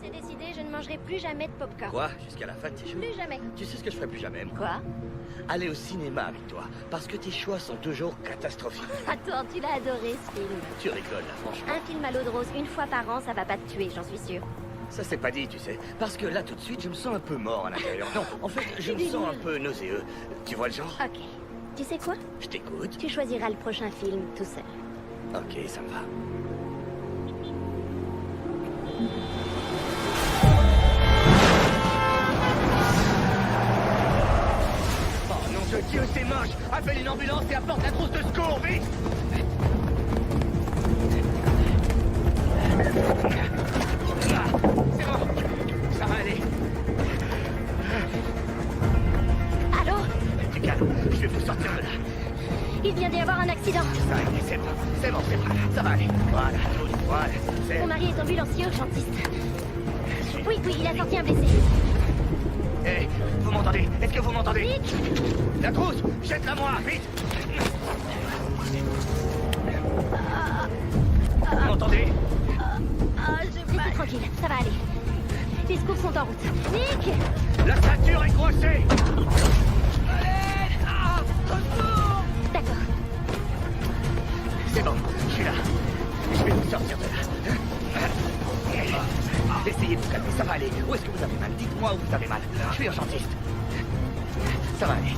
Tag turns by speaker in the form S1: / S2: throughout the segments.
S1: C'est décidé, je ne mangerai plus jamais de popcorn.
S2: Quoi? Jusqu'à la fin de tes jours?
S1: Plus jamais.
S2: Tu sais ce que je ferai plus jamais, moi?
S1: Quoi?
S2: Aller au cinéma avec toi, parce que tes choix sont toujours catastrophiques.
S1: Attends, tu l'as adoré ce film.
S2: Tu rigoles, là, franchement.
S1: Un film à l'eau de rose une fois par an, ça va pas te tuer, j'en suis sûre.
S2: Ça, c'est pas dit, tu sais. Parce que là, tout de suite, je me sens un peu mort à l'intérieur. Non, en fait, je me sens un peu nauséeux. Tu vois le genre?
S1: Ok. Tu sais quoi?
S2: Je t'écoute.
S1: Tu choisiras le prochain film tout seul.
S2: Ok, ça me va. Oh non de Dieu, c'est moche! Appelle une ambulance et apporte la trousse de secours, vite! C'est bon, ça va aller.
S1: Allô?
S2: Du calme, je vais vous sortir de là.
S1: Il vient d'y avoir un accident.
S2: Ça va aller, c'est bon, ça va aller. Voilà, voilà, c'est...
S1: Mon mari est ambulancier urgentiste. Oui, il a sorti un blessé.
S2: Hé, vous m'entendez? Est-ce que vous m'entendez?
S1: Nick!
S2: La trousse, jette-la moi, vite! Vous m'entendez?
S1: Restez tranquille, ça va aller. Les secours sont en route. Nick!
S2: La ceinture est coincée!
S1: D'accord.
S2: C'est bon, je suis là. Je vais vous sortir de là. Essayez de vous calmer, ça va aller. Où est-ce que vous avez mal? Dites-moi où vous avez mal. Je suis urgentiste. Ça va aller.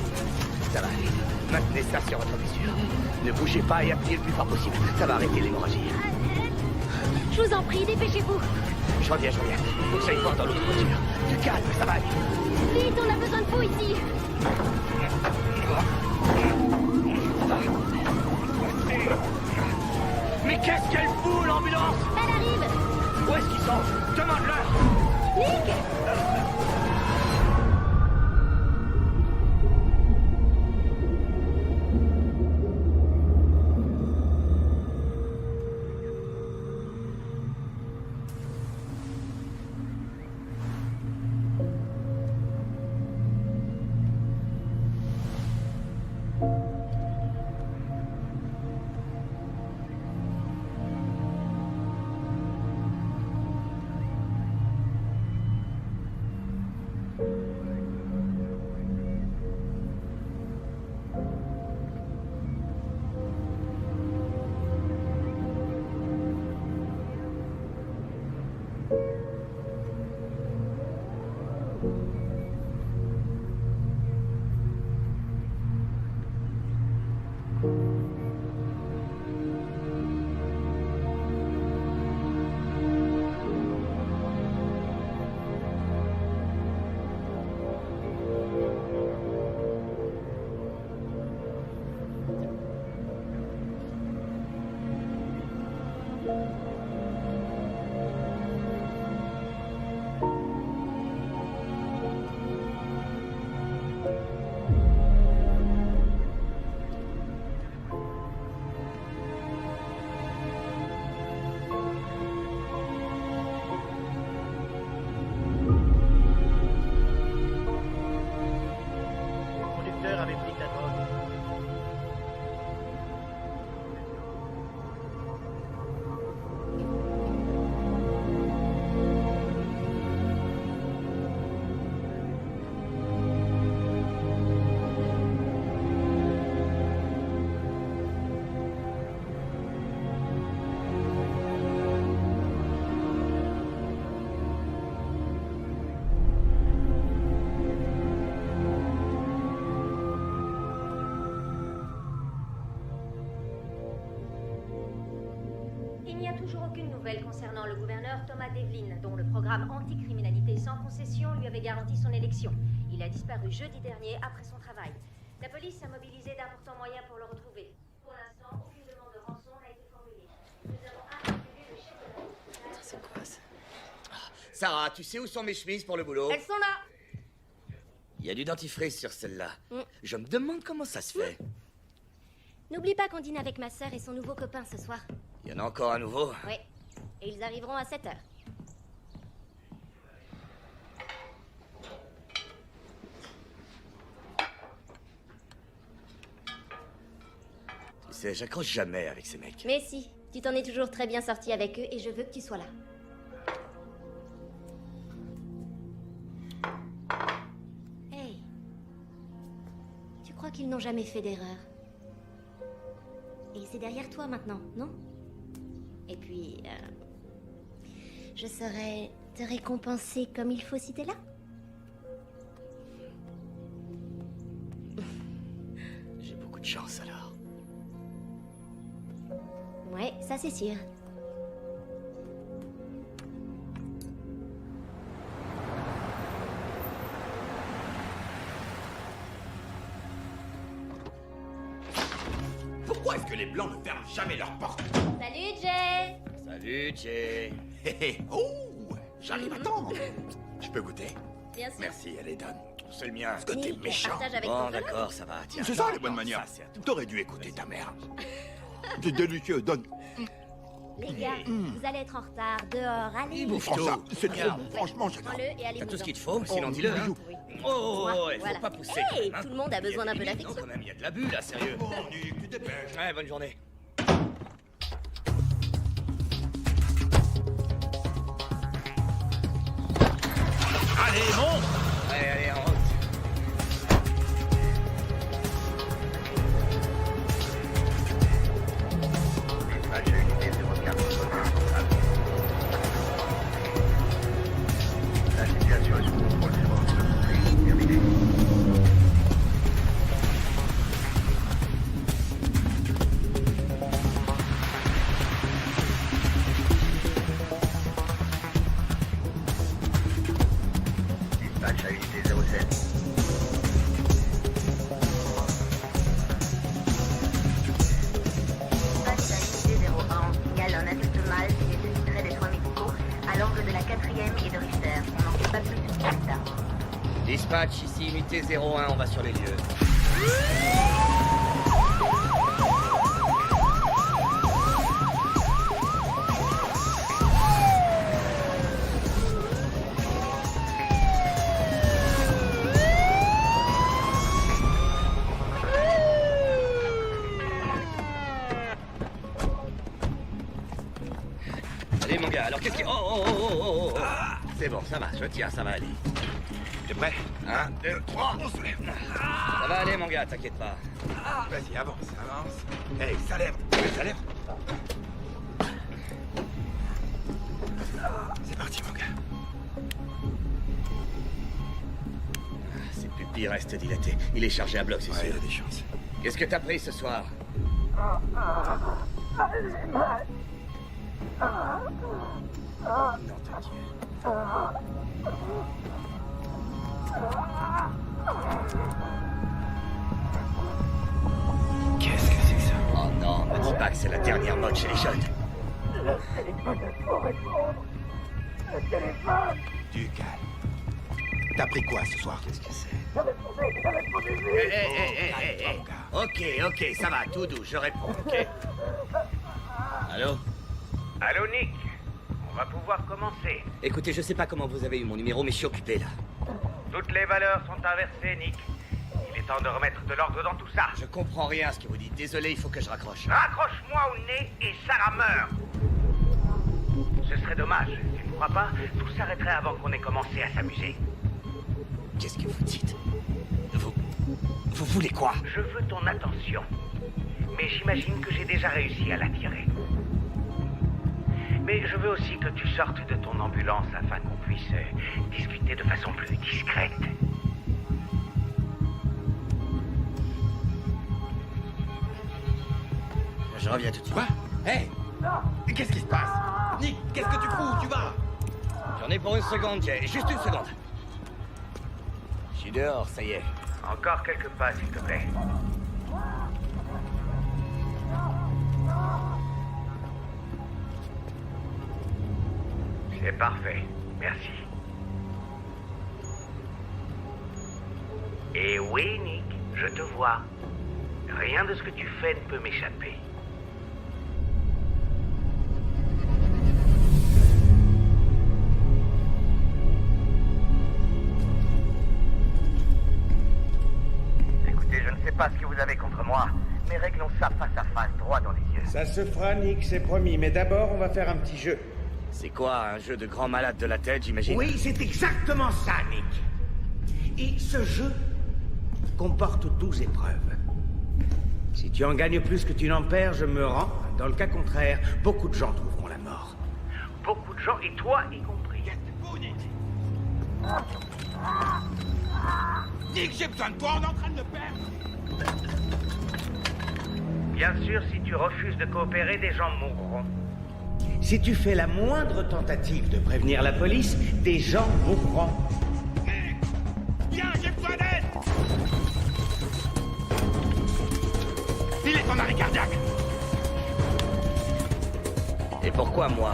S2: Ça va aller. Maintenez ça sur votre mesure. Ne bougez pas et appuyez le plus fort possible. Ça va arrêter l'hémorragie.
S1: Je vous en prie, dépêchez-vous.
S2: Je reviens. Il faut que j'aille voir dans l'autre voiture. Du calme, ça va aller.
S1: Vite, on a besoin de vous ici.
S2: Mais qu'est-ce qu'elle fout, l'ambulance?
S1: Elle arrive.
S2: Où est-ce qu'ils sont? Demande-leur.
S1: Nick!
S3: Il n'y a toujours aucune nouvelle concernant le gouverneur Thomas Devlin, dont le programme anticriminalité sans concession lui avait garanti son élection. Il a disparu jeudi dernier après son travail. La police a mobilisé d'importants moyens pour le retrouver. Pour l'instant, aucune demande de rançon n'a été formulée. Nous avons interpellé le chef de la police.
S2: C'est quoi ça? Sarah, tu sais où sont mes chemises pour le boulot?
S1: Elles sont là.
S2: Il y a du dentifrice sur celle-là. Je me demande comment ça se fait.
S1: N'oublie pas qu'on dîne avec ma sœur et son nouveau copain ce soir.
S2: Il y en a encore un nouveau?
S1: Oui. Et ils arriveront à 7h.
S2: Tu sais, j'accroche jamais avec ces mecs.
S1: Mais si, tu t'en es toujours très bien sorti avec eux et je veux que tu sois là. qu'ils n'ont jamais fait d'erreur. Et c'est derrière toi maintenant, non? Et puis, je saurais te récompenser comme il faut si t'es là.
S2: J'ai beaucoup de chance alors.
S1: Ouais, ça c'est sûr.
S4: Pourquoi est-ce que les Blancs ne ferment jamais leurs portes?
S1: Salut Jay!
S2: Salut, Jay.
S4: Hé hé, oh, j'arrive à temps. Je peux goûter?
S1: Bien sûr.
S4: Merci, elle est donne.
S2: C'est le mien.
S4: Parce que t'es
S1: Nick,
S4: méchant.
S1: partage avec
S2: Bon,
S1: ton collègue.
S2: d'accord, ça va. Tiens.
S4: C'est ça les bonnes
S2: Non,
S4: manières.
S2: ça, c'est à toi.
S4: T'aurais dû écouter ta mère. C'est délicieux, donne.
S1: Les gars, vous allez être en retard. Dehors, allez.
S2: Il bouffe
S4: Prends ça,
S2: tout.
S4: c'est trop
S2: Regarde.
S4: bon. Franchement, j'adore.
S1: Prends-le et allez.
S2: T'as tout ce qu'il te faut, sinon dis-le. Hein.
S1: Oui.
S2: Oh, il faut
S1: Voilà.
S2: pas pousser.
S1: Hey,
S2: quand même, hein.
S1: tout le monde a besoin d'un peu
S2: Non,
S1: d'affection.
S2: quand même, il y a de l'abus là, sérieux.
S4: Bon, Nick, tu dépêches.
S2: Ouais, bonne journée.
S4: Allez, monte.
S2: Allez, allez, en route.
S5: La situation est sous contrôle, c'est bon. Terminé. Dispatch à unité 07.
S3: Dispatch à unité 01, on signale un adulte mâle qui nécessiterait des soins médicaux à l'angle de la 4e et de Richter. On n'en sait pas plus sur l'état.
S2: Dispatch, ici, unité 01, on va sur les lieux. Allez, mon gars, alors qu'est-ce que... Oh. C'est bon, ça va, je tiens, ça va aller.
S4: T'es prêt?
S2: 1, 2, 3.
S4: On se lève.
S2: Ça va aller, mon gars, t'inquiète pas.
S4: Vas-y, avance, avance. Hey, ça lève. Ça lève. C'est parti, mon gars.
S2: Ses pupilles restent dilatées. Il est chargé à bloc, c'est
S4: Ouais, il
S2: sûr.
S4: a des chances.
S2: Qu'est-ce que t'as pris ce soir? Non, t'as Dieu.
S4: Qu'est-ce que c'est que ça?
S2: Oh non, me dis pas que c'est la dernière mode chez les jeunes.
S4: Du calme. T'as pris quoi ce soir?
S2: Qu'est-ce que c'est?
S4: Calme, mon gars.
S2: Ok, ça va, tout doux, je réponds, ok? Allô?
S5: Allô, Nick. On va pouvoir commencer.
S2: Écoutez, je sais pas comment vous avez eu mon numéro, mais je suis occupé là.
S5: Toutes les valeurs sont inversées, Nick. Il est temps de remettre de l'ordre dans tout ça.
S2: Je comprends rien à ce que vous dites. Désolé, il faut que je raccroche.
S5: Raccroche-moi au nez et Sarah meurt. Ce serait dommage. Tu ne crois pas? Tout s'arrêterait avant qu'on ait commencé à s'amuser.
S2: Qu'est-ce que vous dites? Vous voulez quoi?
S5: Je veux ton attention. Mais j'imagine que j'ai déjà réussi à l'attirer. Mais je veux aussi que tu sortes de ton ambulance afin qu'on puisse discuter de façon plus discrète.
S2: Je reviens tout de suite.
S4: Quoi? Hey! Qu'est-ce qui se passe? Nick, qu'est-ce que tu fous? Où tu vas?
S2: J'en ai pour une seconde, Jay. Juste une seconde. Je suis dehors, ça y est.
S5: Encore quelques pas, s'il te plaît. C'est parfait. Merci. Et oui, Nick, je te vois. Rien de ce que tu fais ne peut m'échapper. Écoutez, je ne sais pas ce que vous avez contre moi, mais réglons ça face à face, droit dans les yeux.
S6: Ça se fera, Nick, c'est promis. Mais d'abord, on va faire un petit jeu.
S2: C'est quoi, un jeu de grand malade de la tête, j'imagine?
S7: Oui, c'est exactement ça, Nick. Et ce jeu,
S6: comporte 12 épreuves. Si tu en gagnes plus que tu n'en perds, je me rends. Dans le cas contraire, beaucoup de gens trouveront la mort.
S5: Beaucoup de gens, et toi y compris.
S4: Nick, j'ai besoin de toi, on est en train de le perdre.
S5: Bien sûr, si tu refuses de coopérer, des gens mourront.
S6: Si tu fais la moindre tentative de prévenir la police, des gens mourront.
S4: Nick, viens, j'ai besoin d'aide. Il est en arrêt cardiaque.
S2: Et pourquoi moi?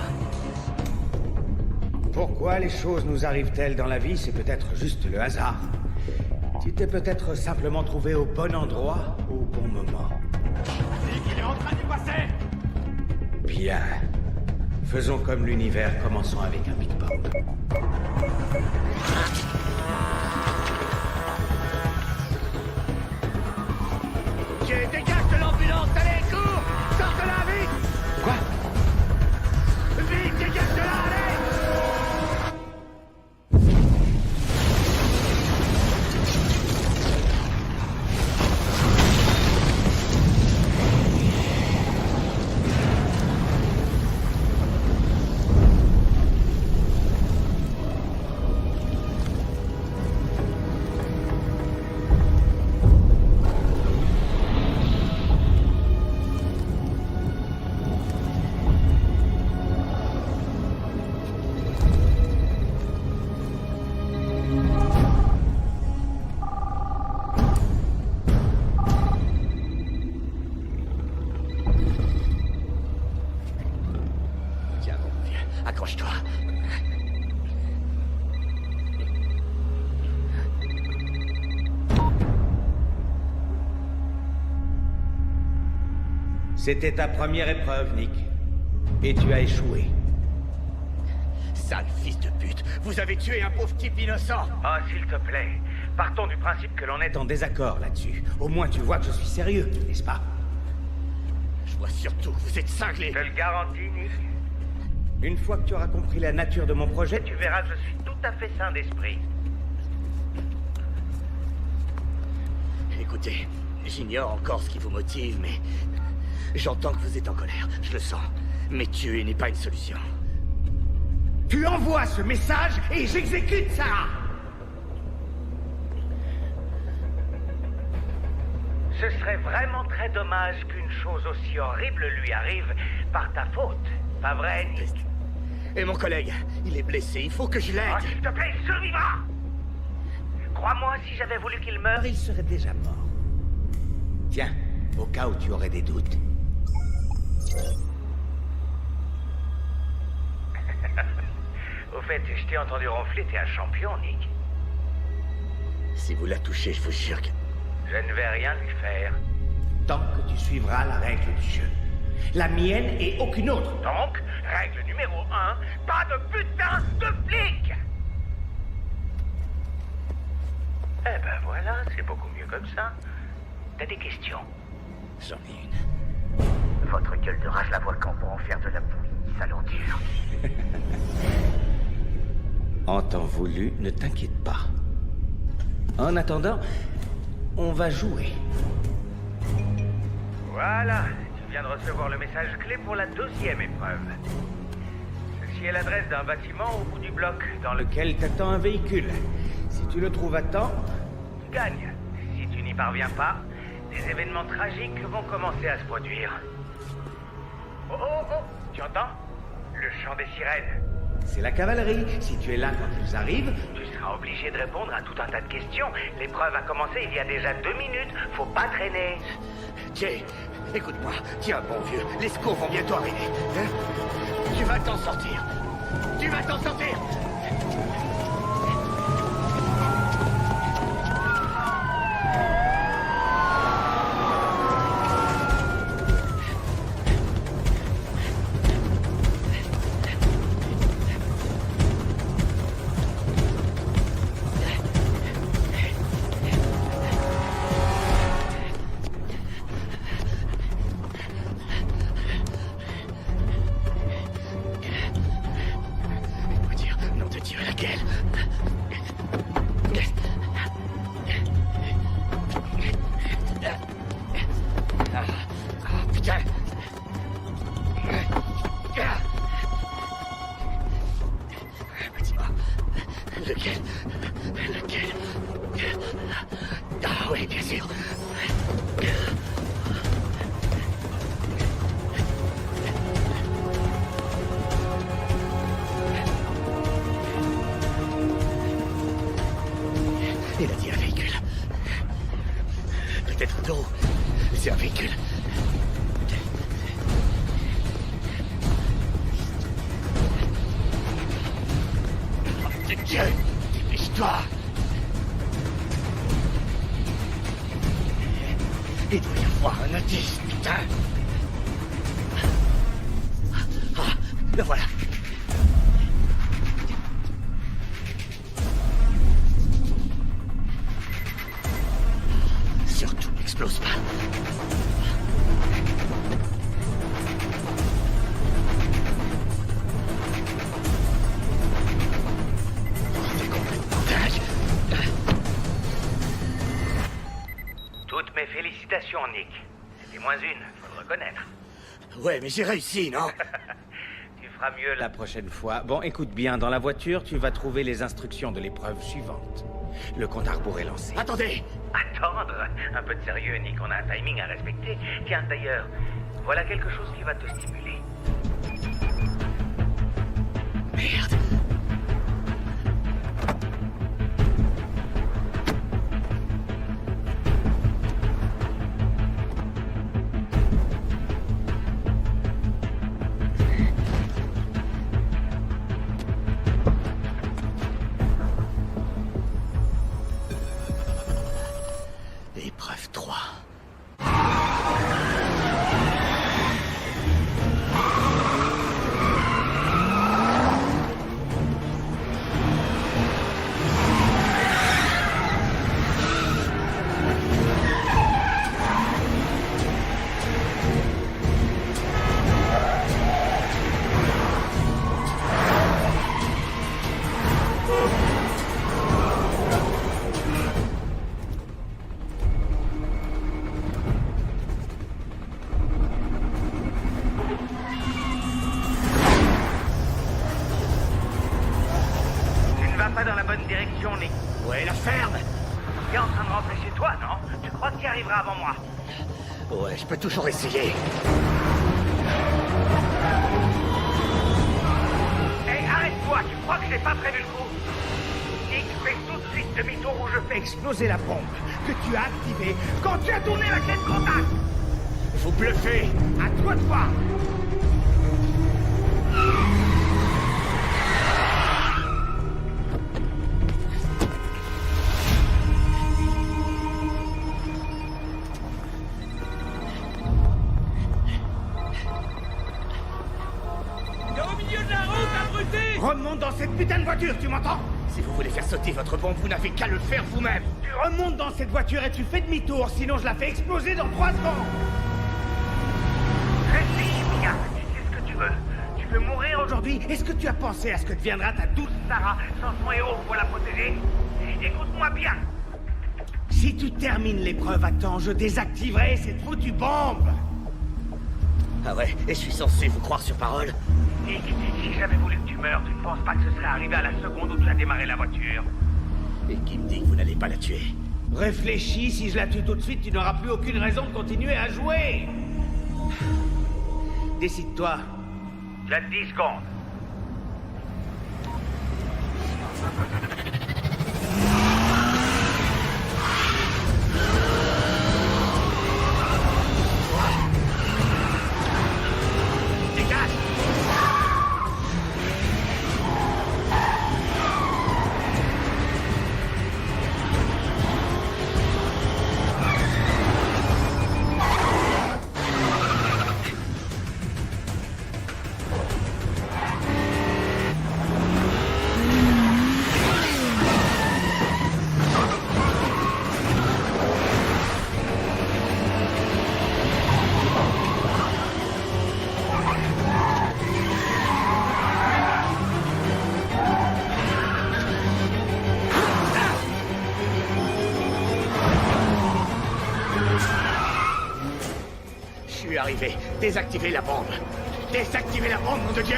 S6: Pourquoi les choses nous arrivent-elles dans la vie? C'est peut-être juste le hasard. Tu t'es peut-être simplement trouvé au bon endroit, au bon moment.
S4: Nick, il est en train d'y passer.
S6: Bien. Faisons comme l'univers, commençons avec un Big Bang.
S2: Jay, dégage de l'ambulance, allez, cours! Sors de là, vite!
S6: Quoi?
S2: Vite, dégage de là, allez! Tiens, mon vieux, accroche-toi.
S6: C'était ta première épreuve, Nick. Et tu as échoué.
S2: Sale fils de pute, vous avez tué un pauvre type innocent.
S5: Oh, s'il te plaît, partons du principe que l'on est
S6: En désaccord là-dessus. Au moins tu vois que je suis sérieux, n'est-ce pas?
S2: Je vois surtout que vous êtes cinglé.
S5: Je te le garantis, Nick.
S6: Une fois que tu auras compris la nature de mon projet,
S5: Tu verras, je suis tout à fait sain d'esprit.
S2: Écoutez, j'ignore encore ce qui vous motive, mais... J'entends que vous êtes en colère, je le sens. Mais tuer n'est pas une solution.
S6: tu envoies ce message et j'exécute ça.
S5: Ce serait vraiment très dommage qu'une chose aussi horrible lui arrive par ta faute. Pas vrai, Nick?
S2: Et mon collègue, il est blessé, il faut que je
S5: Oh,
S2: l'aide.
S5: s'il te plaît, il survivra! Crois-moi, si j'avais voulu qu'il meure...
S6: Alors il serait déjà mort. Tiens, au cas où tu aurais des doutes.
S5: Au fait, je t'ai entendu ronfler, t'es un champion, Nick.
S2: Si vous la touchez, je vous jure que...
S5: Je ne vais rien lui faire.
S6: Tant que tu suivras la règle du jeu. La mienne et aucune autre.
S5: Donc, règle numéro 1, pas de putain de flic! Eh ben voilà, c'est beaucoup mieux comme ça. T'as des questions?
S2: J'en ai une.
S5: Votre gueule de rage la volcan pour en faire de la bouillie, salondure.
S6: En temps voulu, ne t'inquiète pas. En attendant, on va jouer.
S5: Voilà, tu viens de recevoir le message clé pour la 2e épreuve. Ceci est l'adresse d'un bâtiment au bout du bloc dans lequel
S6: Lequel t'attend un véhicule. Si tu le trouves à temps,
S5: tu gagnes. Si tu n'y parviens pas, des événements tragiques vont commencer à se produire. Oh oh oh, tu entends? Le chant des sirènes.
S6: c'est la cavalerie. Si tu es là quand ils arrivent,
S5: Tu seras obligé de répondre à tout un tas de questions. L'épreuve a commencé il y a déjà 2 minutes. Faut pas traîner.
S2: Jay, écoute-moi. Tiens, bon vieux, les secours vont bientôt arriver. Hein? Tu vas t'en sortir. Tu vas t'en sortir. Laisse-moi dire, nom de Dieu, laquelle? Lequel? Ah oui, bien sûr. Il a dit un véhicule. Peut-être non. C'est un véhicule. Oh, Dieu! Dépêche-toi! Il doit y avoir un indice, putain! Ah, le voilà! Surtout, n'explose pas! C'est complètement dingue!
S5: Toutes mes félicitations, Nick. C'était moins une, faut le reconnaître.
S2: Ouais, mais j'ai réussi, non?
S5: Tu feras mieux
S6: La prochaine fois. Bon, écoute bien, dans la voiture, tu vas trouver les instructions de l'épreuve suivante. Le compte à rebours est lancé.
S2: Attendez!
S5: Attendre. Un peu de sérieux, Nick, on a un timing à respecter. Tiens, d'ailleurs, voilà quelque chose qui va te stimuler.
S2: Merde! Épreuve 3.
S5: Tu ne vas pas dans la bonne direction, Nick.
S2: Ouais, la ferme!
S5: Tu es en train de rentrer chez toi, non? Tu crois que tu y arriveras avant moi?
S2: Ouais, je peux toujours essayer.
S5: Hé, arrête-toi! Tu crois que j'ai pas prévu le coup? Nick, fais tout de suite demi-tour où je fais.
S6: Exploser la bombe que tu as activée quand tu as tourné la clé de contact.
S2: Vous bluffez!
S6: À toi de voir. Remonte dans cette putain de voiture, tu m'entends?
S2: Si vous voulez faire sauter votre bombe, vous n'avez qu'à le faire vous-même.
S6: Tu remontes dans cette voiture et tu fais demi-tour, sinon je la fais exploser dans 3 secondes.
S5: Réfléchis bien. Tu sais ce que tu veux. Tu veux mourir aujourd'hui?
S6: Aujourd'hui, est-ce que tu as pensé à ce que deviendra ta douce
S5: Sarah, sans son héros pour la protéger. Et écoute-moi bien.
S6: Si tu termines l'épreuve à temps, je désactiverai cette foutue bombe.
S2: Ah ouais, et je suis censé vous croire sur parole?
S5: Nick, si j'avais voulu que tu meurs, tu ne penses pas que ce serait arrivé à la seconde où tu as démarré la voiture?
S2: Et qui me dit que vous n'allez pas la tuer?
S6: Réfléchis, si je la tue tout de suite, tu n'auras plus aucune raison de continuer à jouer. Décide-toi.
S5: Tu as 10 secondes.
S2: Dégage! Je suis arrivé. Désactivez la bombe. Désactivez la bombe, nom de Dieu!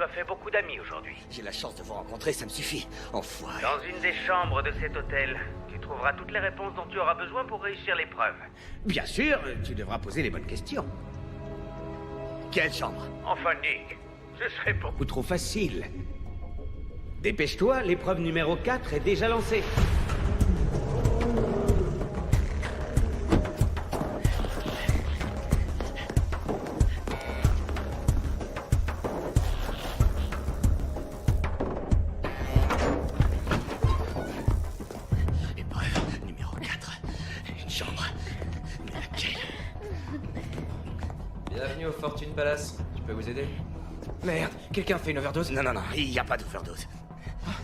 S5: as fait beaucoup d'amis aujourd'hui.
S2: J'ai la chance de vous rencontrer, ça me suffit. Enfoiré.
S5: Dans une des chambres de cet hôtel, tu trouveras toutes les réponses dont tu auras besoin pour réussir l'épreuve.
S6: Bien sûr, tu devras poser les bonnes questions.
S2: Quelle chambre?
S5: Enfin, Nick, ce serait pour...
S6: Ou trop facile. Dépêche-toi, l'épreuve numéro 4 est déjà lancée.
S2: Épreuve numéro 4. Une chambre. Mais laquelle?
S7: Bienvenue au Fortune Palace. Je peux vous aider?
S2: Merde, quelqu'un fait une overdose? Non, il n'y a pas d'overdose.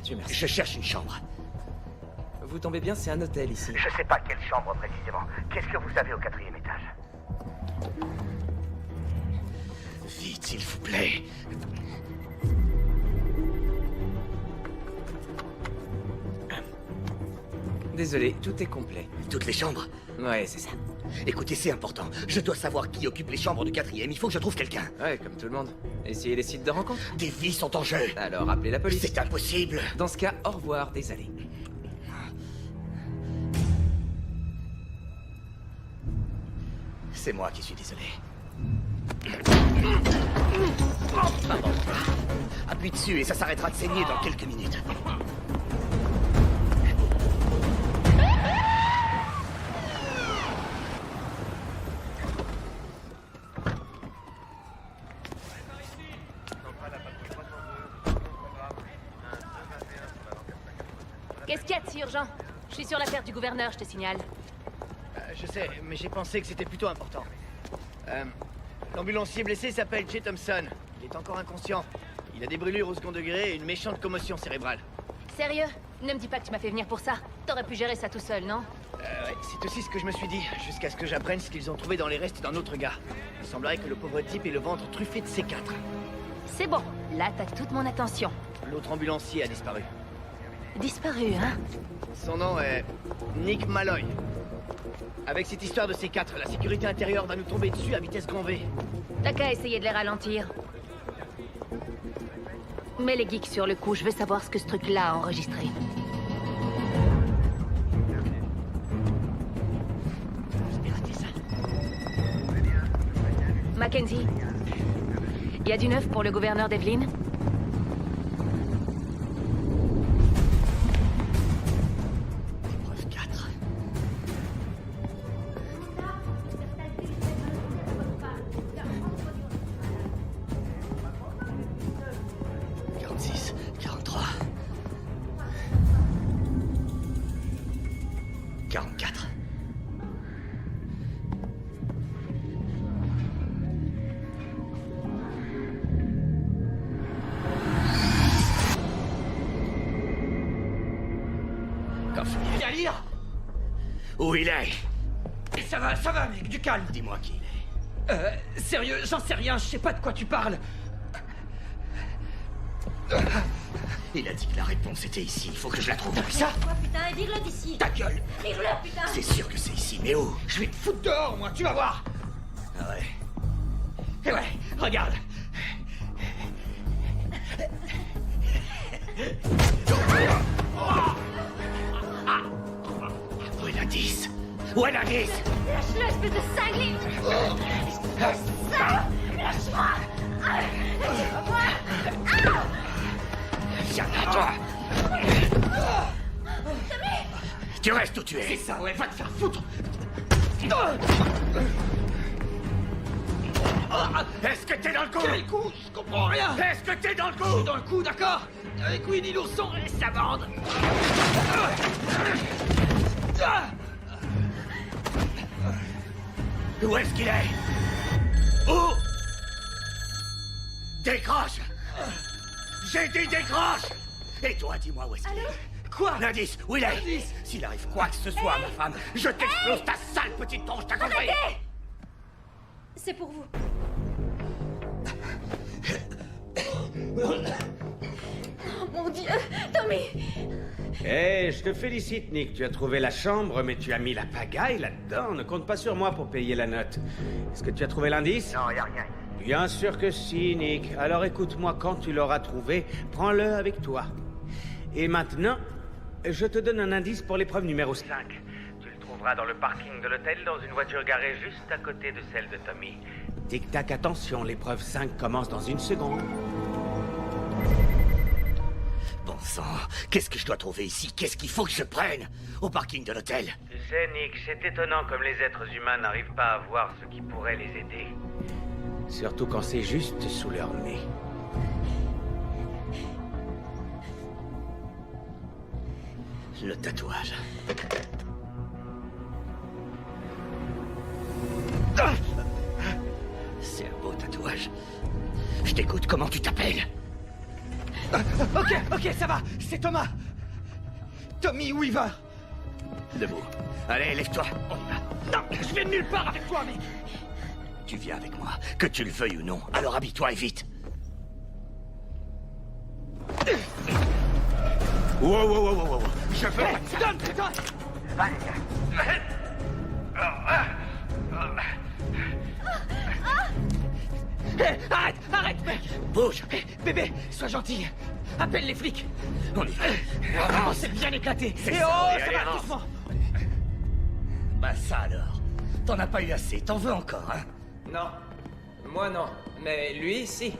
S7: Dieu merci.
S2: Je cherche une chambre.
S7: Vous tombez bien, c'est un hôtel ici.
S5: Je sais pas quelle chambre précisément. Qu'est-ce que vous avez au 4e étage?
S2: Vite, s'il vous plaît.
S7: Désolé, tout est complet.
S2: Toutes les chambres?
S7: Ouais, c'est ça.
S2: Écoutez, c'est important. Je dois savoir qui occupe les chambres du 4e. Il faut que je trouve quelqu'un.
S7: Ouais, comme tout le monde. Essayez les sites de rencontre.
S2: Des vies sont en jeu.
S7: Alors appelez la police.
S2: C'est impossible.
S7: Dans ce cas, au revoir, désolé.
S2: C'est moi qui suis désolé. Appuie dessus et ça s'arrêtera de saigner dans quelques minutes.
S3: Qu'est-ce qu'il y a de si urgent? Je suis sur l'affaire du gouverneur, je te signale.
S8: Je sais, mais j'ai pensé que c'était plutôt important. L'ambulancier blessé s'appelle Jay Thompson. Il est encore inconscient. Il a des brûlures au second degré et une méchante commotion cérébrale.
S3: Sérieux? Ne me dis pas que tu m'as fait venir pour ça. T'aurais pu gérer ça tout seul, non?
S8: Ouais, c'est aussi ce que je me suis dit, jusqu'à ce que j'apprenne ce qu'ils ont trouvé dans les restes d'un autre gars. Il semblerait que le pauvre type ait le ventre truffé de C4.
S3: C'est bon, là t'as toute mon attention.
S8: L'autre ambulancier a disparu.
S3: Disparu, hein?
S8: Son nom est Nick Malloy. Avec cette histoire de C4, la sécurité intérieure va nous tomber dessus à vitesse grand V.
S3: T'as qu'à essayer de les ralentir. Mets les geeks sur le coup, je veux savoir ce que ce truc-là a enregistré. Mackenzie, y a du neuf pour le gouverneur Devlin?
S2: Épreuve 4. Quarante-six, 43. 44.
S4: Viens lire.
S2: Où il est?
S4: Ça va, mec, du calme.
S2: Dis-moi qui il est.
S4: Sérieux, j'en sais rien, je sais pas de quoi tu parles.
S2: Il a dit que la réponse était ici. Il faut que je la trouve.
S4: Ça?
S1: Quoi, putain, et vire-le d'ici.
S2: Ta gueule!
S1: Vire-le, putain.
S2: C'est sûr que c'est ici, mais où?
S4: Je vais te foutre dehors, moi, tu vas voir.
S2: Ah ouais.
S4: Et ouais, regarde.
S2: Où est l'indice? Où est l'indice?
S1: Lâche-le, espèce de cinglé.
S2: Viens là, toi! Tu restes où tu es.
S4: C'est ça, ouais, va te faire foutre.
S2: Est-ce que t'es dans le coup?
S4: Quel coup? Je comprends rien.
S2: Est-ce que t'es dans le
S4: Je suis
S2: coup?
S4: dans le coup, d'accord? Avec Winnie l'ourson et sa bande.
S2: Où est-ce qu'il est? Où? Décroche! J'ai dit décroche! Et toi, dis-moi où est-ce qu'il est?
S4: Quoi?
S2: L'indice, où il est?
S4: L'indice?
S2: S'il arrive quoi que ce soit, ma femme, je t'explose ta sale petite tronche, t'as compris?
S1: C'est pour vous.
S3: Oh mon Dieu, Tommy!
S6: Eh, je te félicite, Nick. Tu as trouvé la chambre, mais tu as mis la pagaille là-dedans. Ne compte pas sur moi pour payer la note. Est-ce que tu as trouvé l'indice?
S5: Non, y a rien.
S6: Bien sûr que si, Nick. Alors écoute-moi, quand tu l'auras trouvé, prends-le avec toi. Et maintenant, je te donne un indice pour l'épreuve numéro 5.
S5: 5. Tu le trouveras dans le parking de l'hôtel, dans une voiture garée juste à côté de celle de Tommy.
S6: Tic-tac, attention, l'épreuve 5 commence dans 1 seconde.
S2: Bon sang, qu'est-ce que je dois trouver ici? Qu'est-ce qu'il faut que je prenne? Au parking de l'hôtel?
S5: Tu sais, Nick, c'est étonnant comme les êtres humains n'arrivent pas à voir ce qui pourrait les aider.
S6: Surtout quand c'est juste sous leur nez.
S2: Le tatouage. Ah! C'est un beau tatouage. Je t'écoute, comment tu t'appelles?
S4: Ok, ça va, c'est Thomas. Tommy Weaver.
S2: Debout. Allez, lève-toi, on y va.
S4: Non, je viens de nulle part avec toi, mais...
S2: Tu viens avec moi, que tu le veuilles ou non. Alors habille-toi et vite. Wow. Je veux...
S4: Donne. Hé, arrête, mec.
S2: Bouge.
S4: Hé, bébé, sois gentil. Appelle les flics.
S2: On y va.
S4: Oh, c'est bien éclaté.
S2: C'est
S4: Et
S2: ça,
S4: oh,
S2: allez,
S4: ça va,
S2: avance.
S4: doucement.
S2: Bah ça alors. T'en as pas eu assez, t'en veux encore, hein?
S7: Non. Moi, non. Mais lui, si.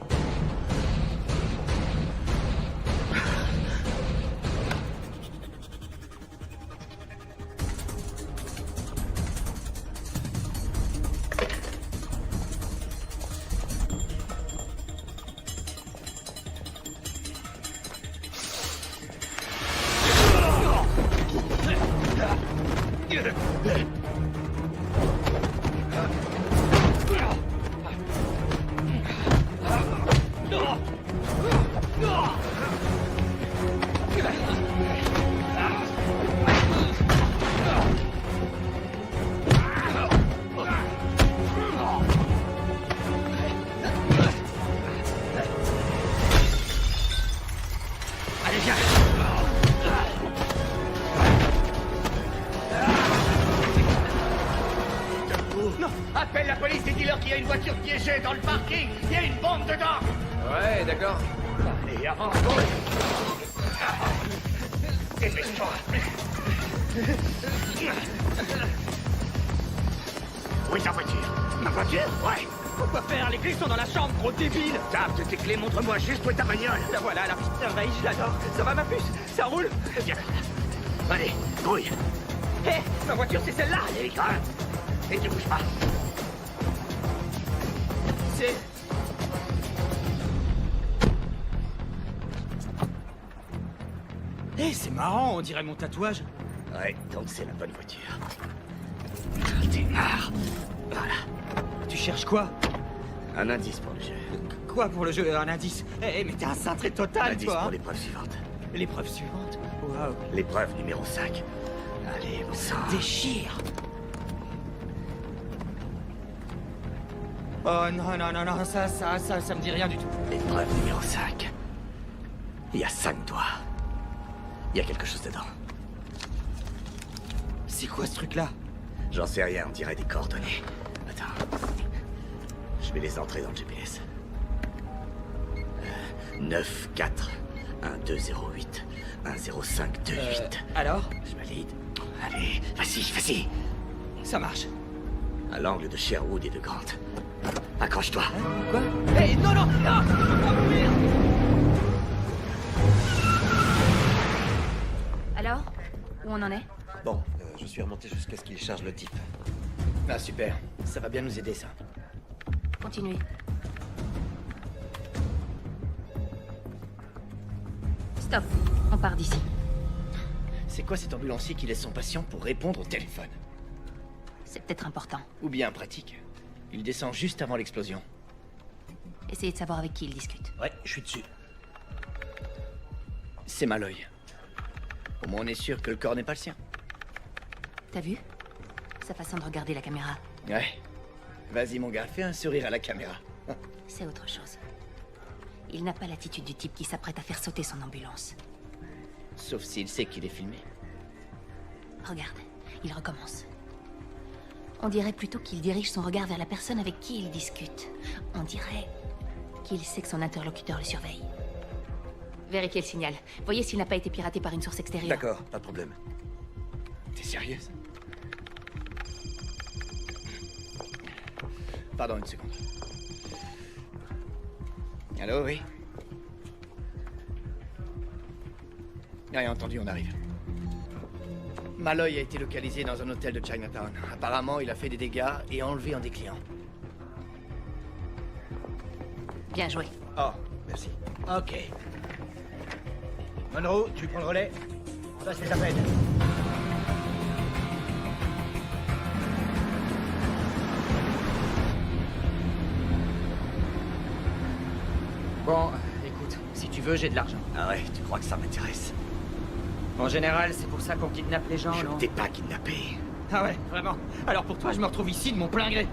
S2: Allez, viens.
S4: Non,
S2: Appelle la police et dis-leur qu'il y a une voiture piégée dans le parking. Il y a une bombe dedans.
S7: Ouais, d'accord.
S2: Allez, avance. Dépêche-toi. Où est ta voiture? Ma voiture? Ouais.
S4: pourquoi faire? Les clés sont dans la chambre, gros débile.
S2: Tape tes clés, montre-moi juste où est ta bagnole.
S4: La voilà, la petite merveille, je l'adore. Ça va, ma puce? Ça roule?
S2: Viens. Allez, grouille.
S4: Hé, ma voiture, c'est celle-là.
S2: Allez, grimpe. Et tu bouges pas.
S4: C'est... Hé, c'est marrant, on dirait mon tatouage.
S2: Ouais, donc c'est la bonne voiture. Démarre. Voilà.
S4: Tu cherches quoi?
S2: Un indice pour le jeu.
S4: Quoi pour le jeu? Un indice? Hé, mais t'es un cintré total,
S2: Indice
S4: toi,
S2: pour
S4: hein.
S2: l'épreuve suivante.
S4: L'épreuve suivante? Waouh.
S2: L'épreuve numéro 5. Allez, bon sang.
S4: Déchire. Oh non, non, non, non, ça me dit rien du tout.
S2: L'épreuve numéro 5. Il y a 5 doigts. Il y a quelque chose dedans.
S4: C'est quoi ce truc-là?
S2: J'en sais rien, on dirait des coordonnées. Attends. Je vais les entrer dans le GPS. 9, 4, 1, 2, 0, 8, 1, 0, 5, 2, 8.
S4: Alors?
S2: Je valide. Allez, vas-y.
S4: Ça marche.
S2: À l'angle de Sherwood et de Grant. Accroche-toi.
S4: Quoi? Hé, non, non, non! Je peux pas mourir!
S3: Alors? Où on en est?
S9: Bon, je suis remonté jusqu'à ce qu'il charge le type.
S8: Ah super, ça va bien nous aider ça.
S3: Continuez. Stop. On part d'ici.
S8: C'est quoi cet ambulancier qui laisse son patient pour répondre au téléphone?
S3: C'est peut-être important.
S8: Ou bien pratique. Il descend juste avant l'explosion.
S3: Essayez de savoir avec qui il discute.
S8: Ouais, je suis dessus. C'est Malloy. Au moins on est sûr que le corps n'est pas le sien.
S3: T'as vu? Sa façon de regarder la caméra.
S8: Ouais. Vas-y mon gars, fais un sourire à la caméra.
S3: C'est autre chose. Il n'a pas l'attitude du type qui s'apprête à faire sauter son ambulance.
S8: Sauf s'il sait qu'il est filmé.
S10: Regarde, il recommence. On dirait plutôt qu'il dirige son regard vers la personne avec qui il discute. On dirait qu'il sait que son interlocuteur le surveille. Vérifiez le signal. Voyez s'il n'a pas été piraté par une source extérieure.
S9: D'accord, pas de problème.
S8: T'es sérieuse? Pardon, une seconde. Allô, oui? Rien entendu, on arrive. Malloy a été localisé dans un hôtel de Chinatown. Apparemment, il a fait des dégâts et enlevé un des clients.
S10: Bien joué.
S9: Oh, merci.
S2: Ok. Monroe, tu prends le relais? Passe les appels.
S7: Bon, écoute, si tu veux, j'ai de l'argent.
S2: Ah ouais, tu crois que ça m'intéresse?
S7: En général, c'est pour ça qu'on kidnappe les gens,
S2: Je
S7: non?
S2: t'ai pas kidnappé.
S7: Ah ouais, vraiment. Alors pour toi, je me retrouve ici de mon plein gré.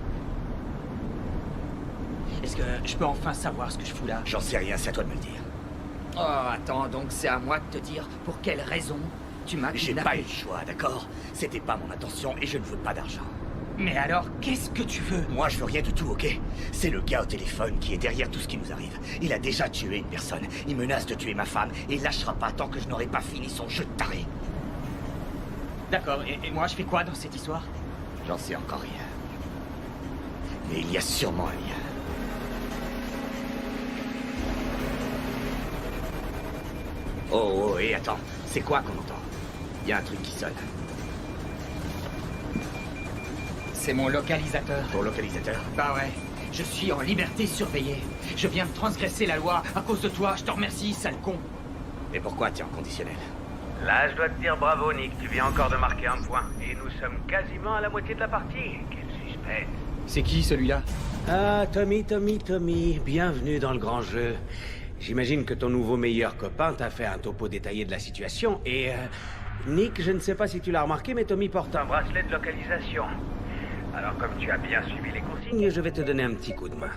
S7: Est-ce que je peux enfin savoir ce que je fous là?
S2: J'en sais rien, c'est à toi de me le dire.
S7: Oh, attends, donc c'est à moi de te dire pour quelle raison tu m'as
S2: J'ai
S7: kidnappé.
S2: pas eu le choix, d'accord? C'était pas mon intention et je ne veux pas d'argent.
S7: Mais alors, qu'est-ce que tu veux?
S2: Moi, je veux rien du tout, ok? C'est le gars au téléphone qui est derrière tout ce qui nous arrive. Il a déjà tué une personne. Il menace de tuer ma femme et il lâchera pas tant que je n'aurai pas fini son jeu de taré.
S7: D'accord, et moi je fais quoi dans cette histoire?
S2: J'en sais encore rien. Mais il y a sûrement un lien. Oh, et attends. C'est quoi qu'on entend? Il y a un truc qui sonne.
S7: C'est mon localisateur.
S2: Ton localisateur?
S7: Bah ouais, je suis en liberté surveillée. Je viens de transgresser la loi à cause de toi, je te remercie, sale con.
S2: Et pourquoi t'es en conditionnel?
S5: Là, je dois te dire bravo, Nick. Tu viens encore de marquer un point. Et nous sommes quasiment à la moitié de la partie. Quel suspense.
S7: C'est qui celui-là?
S6: Ah, Tommy, bienvenue dans le grand jeu. J'imagine que ton nouveau meilleur copain t'a fait un topo détaillé de la situation et... Nick, je ne sais pas si tu l'as remarqué, mais Tommy porte
S5: Un bracelet de localisation. Alors, comme tu as bien suivi les consignes...
S6: et je vais te donner un petit coup de main.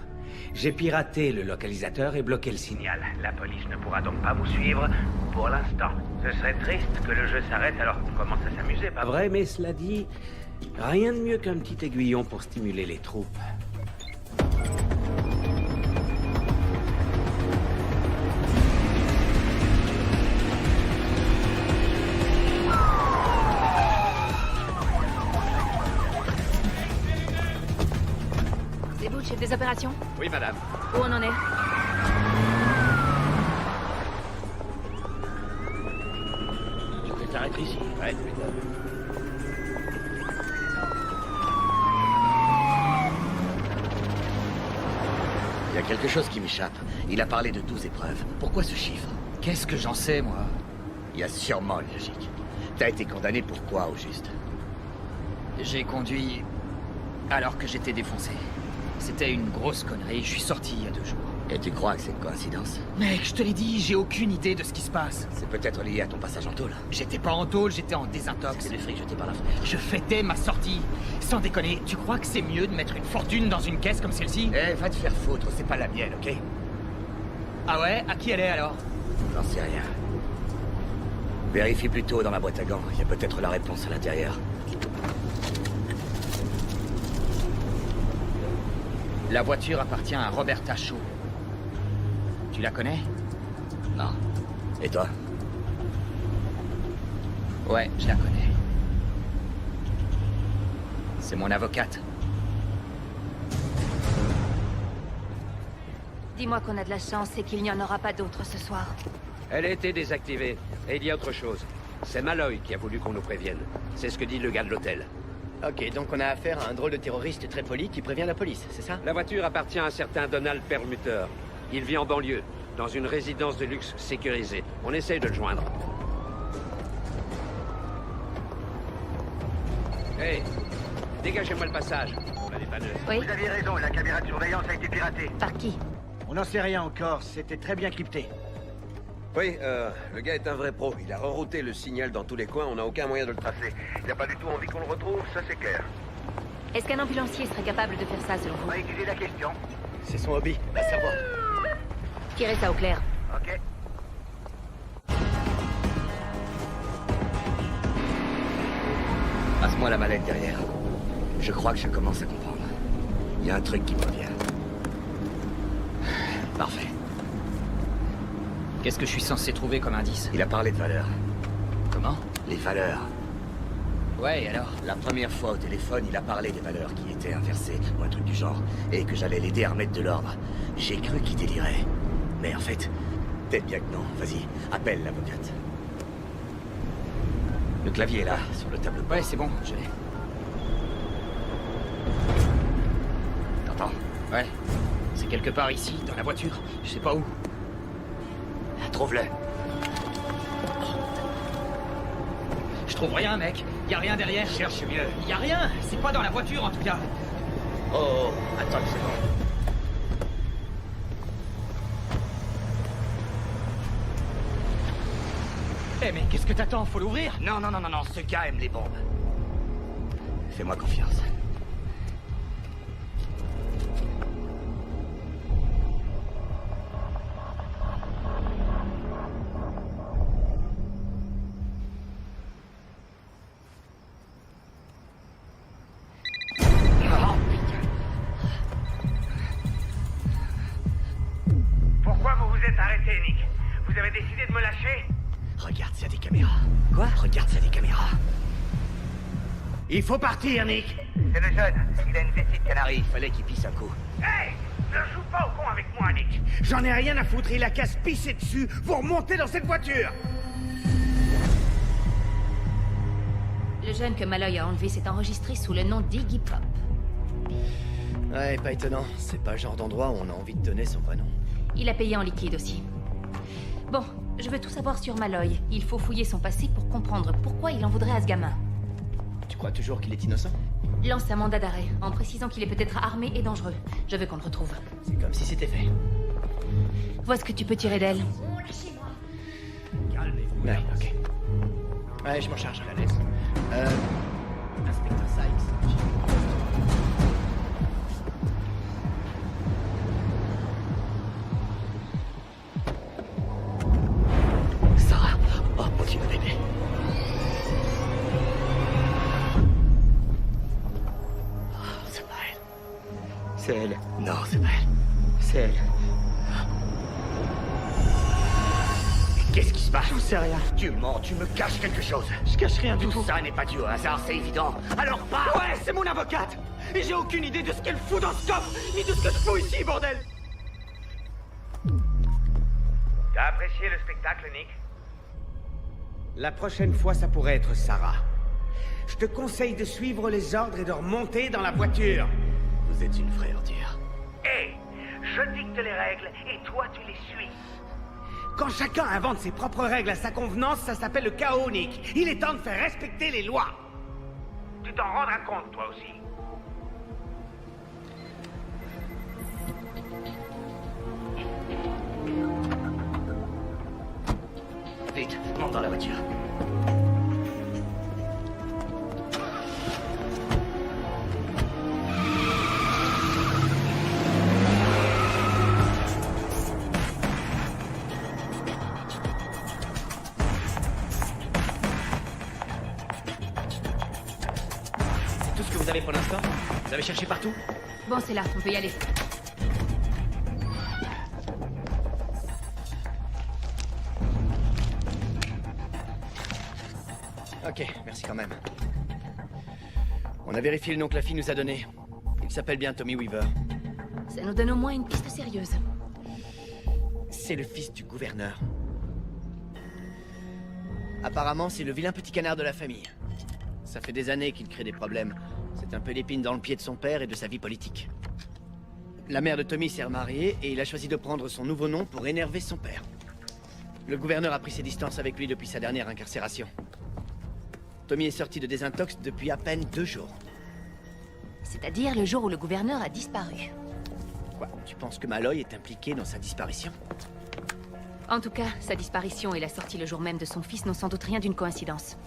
S6: J'ai piraté le localisateur et bloqué le signal.
S5: La police ne pourra donc pas vous suivre pour l'instant. Ce serait triste que le jeu s'arrête, alors on commence à s'amuser, pas
S6: Pas vrai, mais cela dit, rien de mieux qu'un petit aiguillon pour stimuler les troupes.
S10: C'est vous, le chef des opérations?
S9: Oui, madame.
S10: Où on en est?
S2: Je vais t'arrêter ici.
S9: Ouais, tu m'étonnes.
S2: Il y a quelque chose qui m'échappe. Il a parlé de 12 épreuves. Pourquoi ce chiffre?
S7: Qu'est-ce que j'en sais, moi?
S2: Il y a sûrement une logique. T'as été condamné pour quoi, au juste?
S7: J'ai conduit alors que j'étais défoncé. C'était une grosse connerie, je suis sorti il y a 2 jours.
S2: Et tu crois que c'est une coïncidence?
S7: Mec, je te l'ai dit, j'ai aucune idée de ce qui se passe.
S2: C'est peut-être lié à ton passage en tôle.
S7: J'étais pas en tôle, j'étais en désintox.
S2: C'est des frics jetés par la fenêtre.
S7: Je fêtais ma sortie. Sans déconner, tu crois que c'est mieux de mettre une fortune dans une caisse comme celle-ci?
S2: Eh, va te faire foutre, c'est pas la mienne, ok?
S7: Ah ouais? À qui elle est alors?
S2: J'en sais rien. Vérifie plutôt dans la boîte à gants. Il y a peut-être la réponse à l'intérieur.
S7: La voiture appartient à Roberta Shaw. Tu la connais?
S2: Non. Et toi?
S7: Ouais, je la connais. C'est mon avocate.
S10: Dis-moi qu'on a de la chance et qu'il n'y en aura pas d'autres ce soir.
S11: Elle a été désactivée. Et il y a autre chose. C'est Malloy qui a voulu qu'on nous prévienne. C'est ce que dit le gars de l'hôtel.
S8: Ok, donc on a affaire à un drôle de terroriste très poli qui prévient la police, c'est ça?
S11: La voiture appartient à un certain Donald Perlmutter. Il vit en banlieue, dans une résidence de luxe sécurisée. On essaye de le joindre. Hey, dégagez-moi le passage. On a des panneurs.
S10: Oui?
S5: Vous aviez raison, la caméra de surveillance a été piratée.
S10: Par qui?
S2: On n'en sait rien encore, c'était très bien crypté.
S9: Oui, le gars est un vrai pro. Il a rerouté le signal dans tous les coins, on n'a aucun moyen de le tracer.
S5: Il n'y a pas du tout envie qu'on le retrouve, ça c'est clair.
S10: Est-ce qu'un ambulancier serait capable de faire ça selon
S5: On
S10: vous?
S5: va étudier la question.
S8: C'est son hobby, va savoir.
S10: Tirez ça au clair.
S5: Ok.
S2: Passe-moi la mallette derrière. Je crois que je commence à comprendre. Il y a un truc qui me revient. Parfait.
S7: Qu'est-ce que je suis censé trouver comme indice?
S2: Il a parlé de valeurs.
S7: Comment?
S2: Les valeurs.
S7: Ouais, et alors?
S2: La première fois au téléphone, il a parlé des valeurs qui étaient inversées, ou un truc du genre, et que j'allais l'aider à remettre de l'ordre. J'ai cru qu'il délirait. Mais en fait, peut-être bien que non. Vas-y, appelle l'avocate. Le clavier est là, sur le tableau de bord.
S7: Ouais, c'est bon, je l'ai.
S2: T'entends?
S7: Ouais. C'est quelque part ici, dans la voiture. Je sais pas où.
S2: Trouve-le.
S7: Je trouve rien, mec. Y a rien derrière.
S2: Cherche mieux.
S7: Y a rien. C'est pas dans la voiture, en tout cas.
S2: Oh, attends une seconde.
S7: Eh, mais qu'est-ce que t'attends? Faut l'ouvrir?
S2: Non, ce gars aime les bombes. Fais-moi confiance.
S5: Pourquoi vous vous êtes arrêté, Nick? Vous avez décidé de me lâcher?
S2: Regarde, s'il y a des caméras.
S7: Quoi?
S2: Regarde, s'il y a des caméras. Il faut partir, Nick.
S5: C'est le jeune. Il a une vessie de canari.
S2: Il fallait qu'il pisse un coup.
S5: Hey! Ne joue pas au con avec moi, Nick.
S6: J'en ai rien à foutre, il a qu'à se pisser dessus. Vous remontez dans cette voiture.
S10: Le jeune que Malloy a enlevé s'est enregistré sous le nom d'Iggy Pop.
S8: Ouais, pas étonnant. C'est pas le genre d'endroit où on a envie de donner son vrai nom.
S10: Il a payé en liquide aussi. Bon, je veux tout savoir sur Malloy. Il faut fouiller son passé pour comprendre pourquoi il en voudrait à ce gamin.
S8: Tu crois toujours qu'il est innocent?
S10: Lance un mandat d'arrêt, en précisant qu'il est peut-être armé et dangereux. Je veux qu'on le retrouve.
S8: C'est comme si c'était fait.
S10: Vois ce que tu peux tirer d'elle.
S1: Oh, lâchez-moi.
S8: Calmez-vous. Ouais, ok. Ouais, je m'en charge. Je la laisse. Inspecteur Sykes.
S2: Sarah. Oh, mon Dieu, bébé. Oh, c'est pas elle. C'est elle. Non, c'est pas elle. C'est elle. Qu'est-ce qui se passe?
S6: J'en sais rien.
S2: Tu mens, tu me caches quelque chose.
S6: Je cache rien du tout.
S2: Tout ça n'est pas dû au hasard, c'est évident. Alors parle!
S6: Ouais, c'est mon avocate. Et j'ai aucune idée de ce qu'elle fout dans ce coffre, ni de ce que je fous ici, bordel.
S5: T'as apprécié le spectacle, Nick?
S6: La prochaine fois, ça pourrait être Sarah. Je te conseille de suivre les ordres et de remonter dans la voiture.
S2: Vous êtes une vraie ordure.
S5: Hé! Je dicte les règles et toi tu les suis.
S6: Quand chacun invente ses propres règles à sa convenance, ça s'appelle le chaos, Nick. Il est temps de faire respecter les lois.
S5: Tu t'en rendras compte, toi aussi.
S2: Vite, monte dans la voiture.
S8: C'est tout ce que vous avez pour l'instant? Vous avez cherché partout?
S10: Bon, c'est là, on peut y aller.
S8: Ok, merci quand même. On a vérifié le nom que la fille nous a donné. Il s'appelle bien Tommy Weaver.
S10: Ça nous donne au moins une piste sérieuse.
S8: C'est le fils du gouverneur. Apparemment, c'est le vilain petit canard de la famille. Ça fait des années qu'il crée des problèmes. C'est un peu l'épine dans le pied de son père et de sa vie politique. La mère de Tommy s'est remariée et il a choisi de prendre son nouveau nom pour énerver son père. Le gouverneur a pris ses distances avec lui depuis sa dernière incarcération. Tommy est sorti de désintox depuis à peine 2 jours.
S10: C'est-à-dire le jour où le gouverneur a disparu.
S8: Quoi, tu penses que Malloy est impliqué dans sa disparition?
S10: En tout cas, sa disparition et la sortie le jour même de son fils n'ont sans doute rien d'une coïncidence.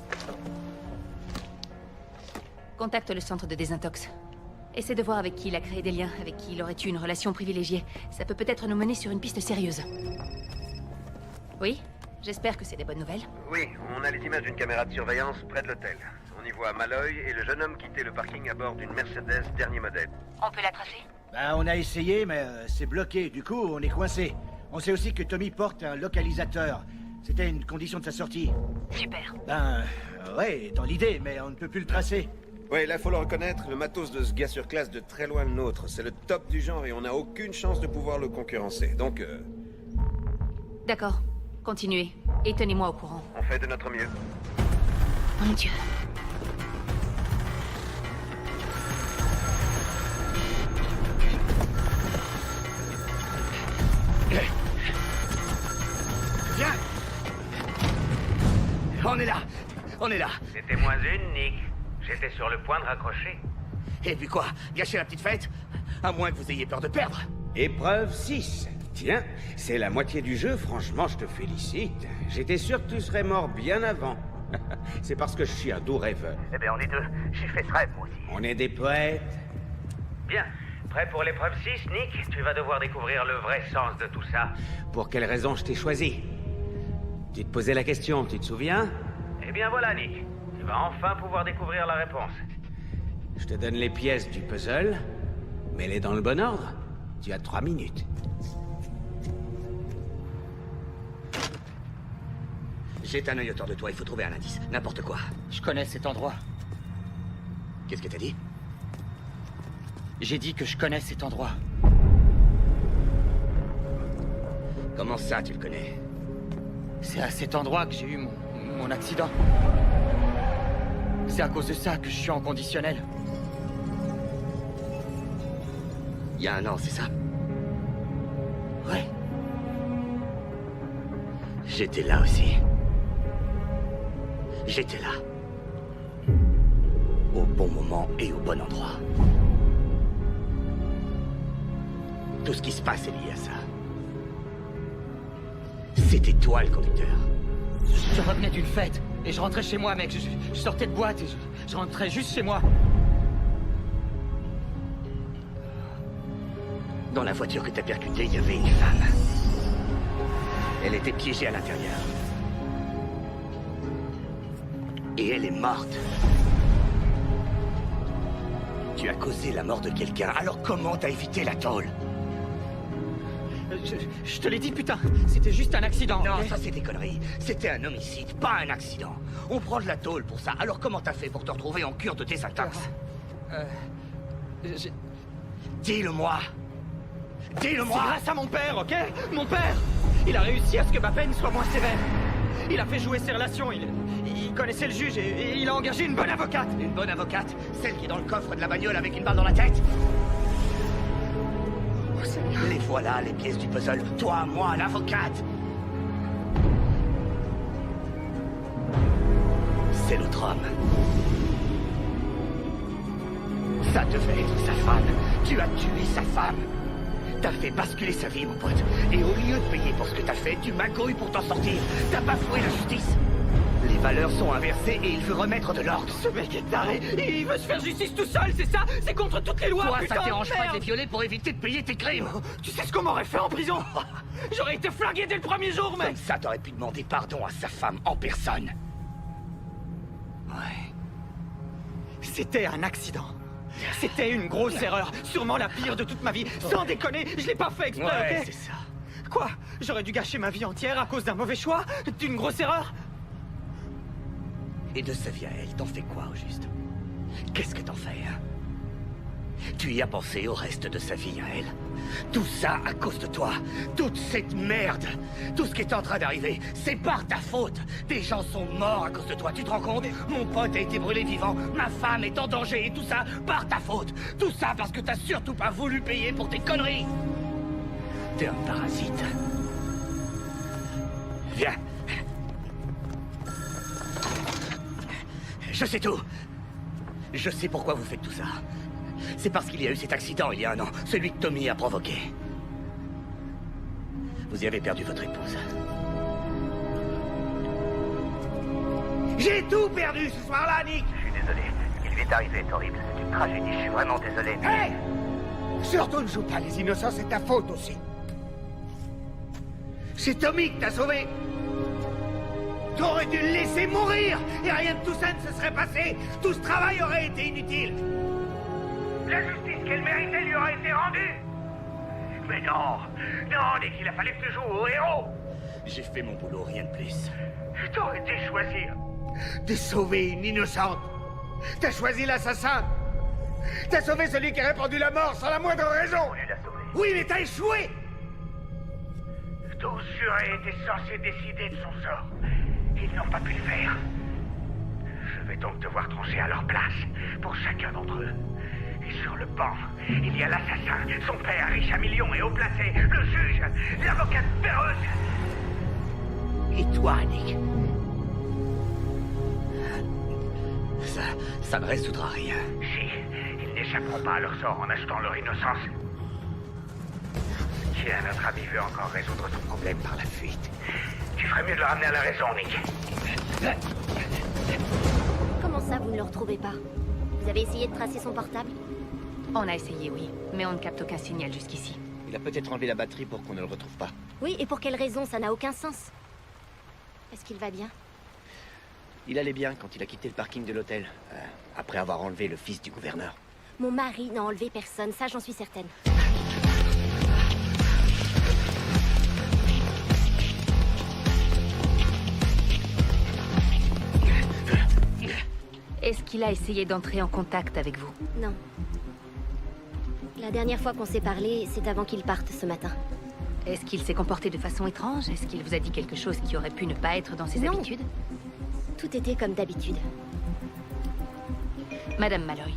S10: Contacte le centre de désintox. Essaie de voir avec qui il a créé des liens, avec qui il aurait eu une relation privilégiée. Ça peut peut-être nous mener sur une piste sérieuse. Oui? J'espère que c'est des bonnes nouvelles.
S9: Oui, on a les images d'une caméra de surveillance près de l'hôtel. On y voit Malloy et le jeune homme quitter le parking à bord d'une Mercedes dernier modèle.
S10: On peut la tracer?
S12: Ben, on a essayé, mais c'est bloqué. Du coup, on est coincé. On sait aussi que Tommy porte un localisateur. C'était une condition de sa sortie.
S10: Super.
S12: Ben, ouais, dans l'idée, mais on ne peut plus le tracer.
S9: Ouais, là, faut le reconnaître, le matos de ce gars sur classe de très loin le nôtre. C'est le top du genre et on n'a aucune chance de pouvoir le concurrencer. Donc,
S10: D'accord. Continuez. Et tenez-moi au courant.
S9: on fait de notre mieux.
S10: Mon Dieu.
S2: Viens! On est là! On est là!
S5: C'était moins une, Nick. J'étais sur le point de raccrocher.
S2: Et puis quoi? Gâcher la petite fête? À moins que vous ayez peur de perdre.
S6: Épreuve 6. Tiens, c'est la moitié du jeu, franchement, je te félicite. J'étais sûr que tu serais mort bien avant. C'est parce que je suis un doux rêveur.
S5: Eh bien, on est deux. J'ai fait ce rêve, moi aussi.
S6: On est des poètes.
S5: Bien. Prêt pour l'épreuve 6, Nick? Tu vas devoir découvrir le vrai sens de tout ça.
S6: Pour quelle raison je t'ai choisi? Tu te posais la question, tu te souviens?
S5: Eh bien, voilà, Nick. Tu vas enfin pouvoir découvrir la réponse.
S6: Je te donne les pièces du puzzle. Mets-les dans le bon ordre. Tu as 3 minutes.
S2: Jette un œil autour de toi, il faut trouver un indice. N'importe quoi.
S7: Je connais cet endroit.
S2: Qu'est-ce que t'as dit?
S7: J'ai dit que je connais cet endroit.
S2: Comment ça, tu le connais?
S7: C'est à cet endroit que j'ai eu mon accident. C'est à cause de ça que je suis en conditionnel.
S2: Il y a 1 an, c'est ça?
S7: Ouais.
S2: J'étais là aussi. J'étais là. Au bon moment et au bon endroit. Tout ce qui se passe est lié à ça. C'était toi le conducteur.
S7: Je revenais d'une fête et je rentrais chez moi, mec. Je sortais de boîte et je rentrais juste chez moi.
S2: Dans la voiture que t'as percutée, il y avait une femme. Elle était piégée à l'intérieur. Et elle est morte. Tu as causé la mort de quelqu'un, alors comment t'as évité la tôle?
S7: Je te l'ai dit, putain. C'était juste un accident.
S2: Non,
S7: okay?
S2: ça c'est des conneries. C'était un homicide, pas un accident. On prend de la tôle pour ça. Alors comment t'as fait pour te retrouver en cure de désintox? Dis-le-moi. Dis-le-moi.
S7: C'est grâce à mon père, ok? Mon père. Il a réussi à ce que ma peine soit moins sévère. Il a fait jouer ses relations. Il connaissait le juge et il a engagé une bonne avocate.
S2: Une bonne avocate? Celle qui est dans le coffre de la bagnole avec une balle dans la tête?
S7: Oh, Seigneur.
S2: Les voilà, les pièces du puzzle. Toi, moi, l'avocate. C'est notre homme. Ça devait être sa femme. Tu as tué sa femme. T'as fait basculer sa vie, mon pote. Et au lieu de payer pour ce que t'as fait, tu magouilles pour t'en sortir. T'as bafoué la justice. Les valeurs sont inversées et il veut remettre de l'ordre.
S7: Ce mec est taré. Il veut se faire justice tout seul, c'est ça? C'est contre toutes les lois.
S2: Toi,
S7: putain,
S2: ça te dérange pas
S7: merde.
S2: de les violer pour éviter de payer tes crimes?
S7: Tu sais ce qu'on m'aurait fait en prison? J'aurais été flingué dès le premier jour, mec.
S2: Comme ça, t'aurais pu demander pardon à sa femme en personne.
S7: Ouais. C'était un accident. C'était une grosse erreur. Sûrement la pire de toute ma vie. Sans déconner, je l'ai pas fait exprès,
S2: Ouais,
S7: ok?
S2: c'est ça.
S7: Quoi? J'aurais dû gâcher ma vie entière à cause d'un mauvais choix? D'une grosse erreur?
S2: Et de sa vie à elle, t'en fais quoi au juste? Qu'est-ce que t'en fais, hein? Tu y as pensé au reste de sa vie à elle? Tout ça à cause de toi. Toute cette merde. Tout ce qui est en train d'arriver, c'est par ta faute. Des gens sont morts à cause de toi, tu te rends compte? Mon pote a été brûlé vivant, ma femme est en danger, et tout ça par ta faute. Tout ça parce que t'as surtout pas voulu payer pour tes conneries. T'es un parasite. Viens. Je sais tout. Je sais pourquoi vous faites tout ça. C'est parce qu'il y a eu cet accident il y a 1 an, celui que Tommy a provoqué. Vous y avez perdu votre épouse. J'ai tout perdu ce soir-là, Nick.
S5: Je suis désolé. Ce qui lui est arrivé est horrible. C'est une tragédie. Je suis vraiment désolé.
S2: Hé! Surtout ne joue pas les innocents, c'est ta faute aussi. C'est Tommy qui t'a sauvé. T'aurais dû le laisser mourir et rien de tout ça ne se serait passé. Tout ce travail aurait été inutile.
S5: La justice qu'elle méritait lui aurait été rendue. Mais non, non, Nick, il a fallu que tu joues au héros.
S2: J'ai fait mon boulot, rien de plus.
S5: T'aurais dû choisir.
S2: De sauver une innocente. T'as choisi l'assassin. T'as sauvé celui qui a répandu la mort sans la moindre raison.
S5: Tu l'as sauvé.
S2: Oui, mais t'as échoué.
S5: Tous jurés étaient censés décider de son sort. Ils n'ont pas pu le faire. Je vais donc devoir trancher à leur place pour chacun d'entre eux. Et sur le banc, il y a l'assassin, son père riche à millions et haut placé, le juge, l'avocate péreuse.
S2: Et toi, Nick? Ça ne résoudra rien.
S5: Si, ils n'échapperont pas à leur sort en achetant leur innocence. Qui, à notre avis, veut encore résoudre son problème par la fuite? Tu ferais mieux de le ramener à la raison, Nick.
S1: Comment ça, vous ne le retrouvez pas? Vous avez essayé de tracer son portable?
S10: On a essayé, oui, mais on ne capte aucun signal jusqu'ici.
S8: Il a peut-être enlevé la batterie pour qu'on ne le retrouve pas.
S1: Oui, et pour quelle raison? Ça n'a aucun sens. Est-ce qu'il va bien?
S8: Il allait bien quand il a quitté le parking de l'hôtel, après avoir enlevé le fils du gouverneur.
S1: Mon mari n'a enlevé personne, ça j'en suis certaine.
S10: Est-ce qu'il a essayé d'entrer en contact avec vous?
S1: Non. La dernière fois qu'on s'est parlé, c'est avant qu'il parte ce matin.
S10: Est-ce qu'il s'est comporté de façon étrange? Est-ce qu'il vous a dit quelque chose qui aurait pu ne pas être dans ses
S1: Non.
S10: habitudes?
S1: Tout était comme d'habitude.
S10: Madame Malloy,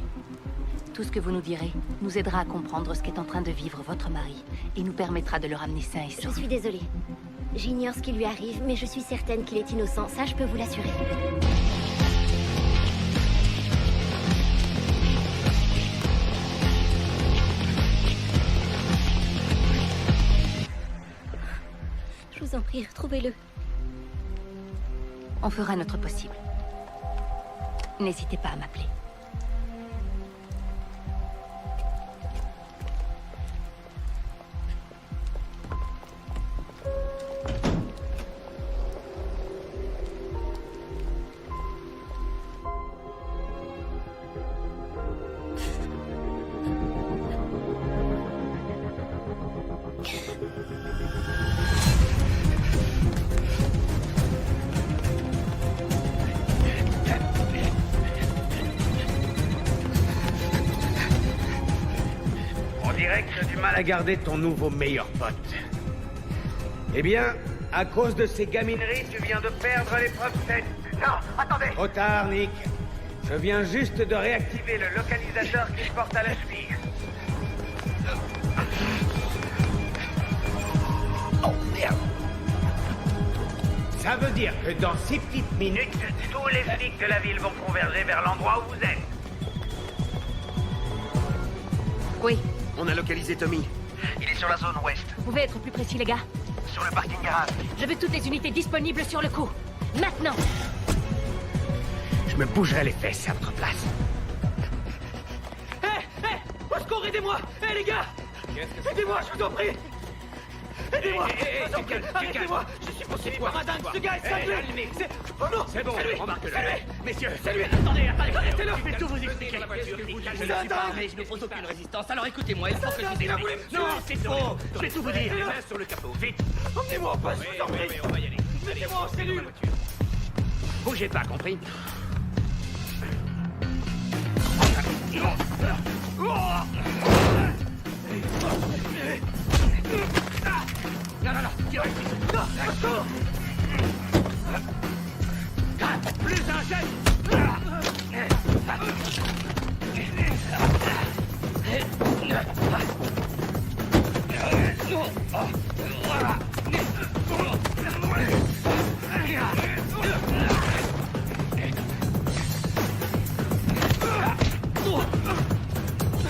S10: tout ce que vous nous direz nous aidera à comprendre ce qu'est en train de vivre votre mari et nous permettra de le ramener sain et
S1: Je
S10: sauf.
S1: suis désolée. J'ignore ce qui lui arrive, mais je suis certaine qu'il est innocent. Ça, je peux vous l'assurer. Je vous en prie, retrouvez-le.
S10: On fera notre possible. N'hésitez pas à m'appeler.
S6: On dirait que tu as du mal à garder ton nouveau meilleur pote. Eh bien, à cause de ces gamineries, tu viens de perdre l'épreuve 7.
S5: Non, attendez.
S6: Trop tard, Nick. Je viens juste de réactiver le localisateur qu'il porte à la cheville. Oh, merde. Ça veut dire que dans 6 petites minutes,
S5: Tous les flics de la ville vont converger vers l'endroit où vous êtes.
S10: Oui,
S4: On a localisé Tommy. Il est sur la zone ouest,
S10: vous pouvez être plus précis, les gars?
S4: sur le parking garage.
S10: Je veux toutes les unités disponibles sur le coup. Maintenant!
S6: je me bougerai les fesses à votre place.
S7: Au secours, aidez-moi! Les gars! Aidez-moi, je vous en prie! Aidez-moi! Je vous en prie, arrêtez-moi! Je suis poursuivi par un dingue, ce gars est cinglé! Oh non!
S6: C'est bon,
S7: c'est lui!
S6: embarque-le.
S7: C'est lui!
S6: Messieurs,
S7: C'est lui! Attendez, arrêtez-le!
S6: je vais tout vous expliquer.
S7: Je ne suis pas armé, je n'oppose aucune résistance, alors écoutez-moi, il faut que je vous explique.
S6: Non, c'est faux. Je vais tout vous dire. Les mains sur le capot, vite.
S7: Emmenez-moi en poste, je vous en prie!
S6: On va y aller.
S7: Mettez-moi en cellule!
S6: Bougez pas, compris?
S7: Non, tirez! Non, au secours!
S6: Plus un jet.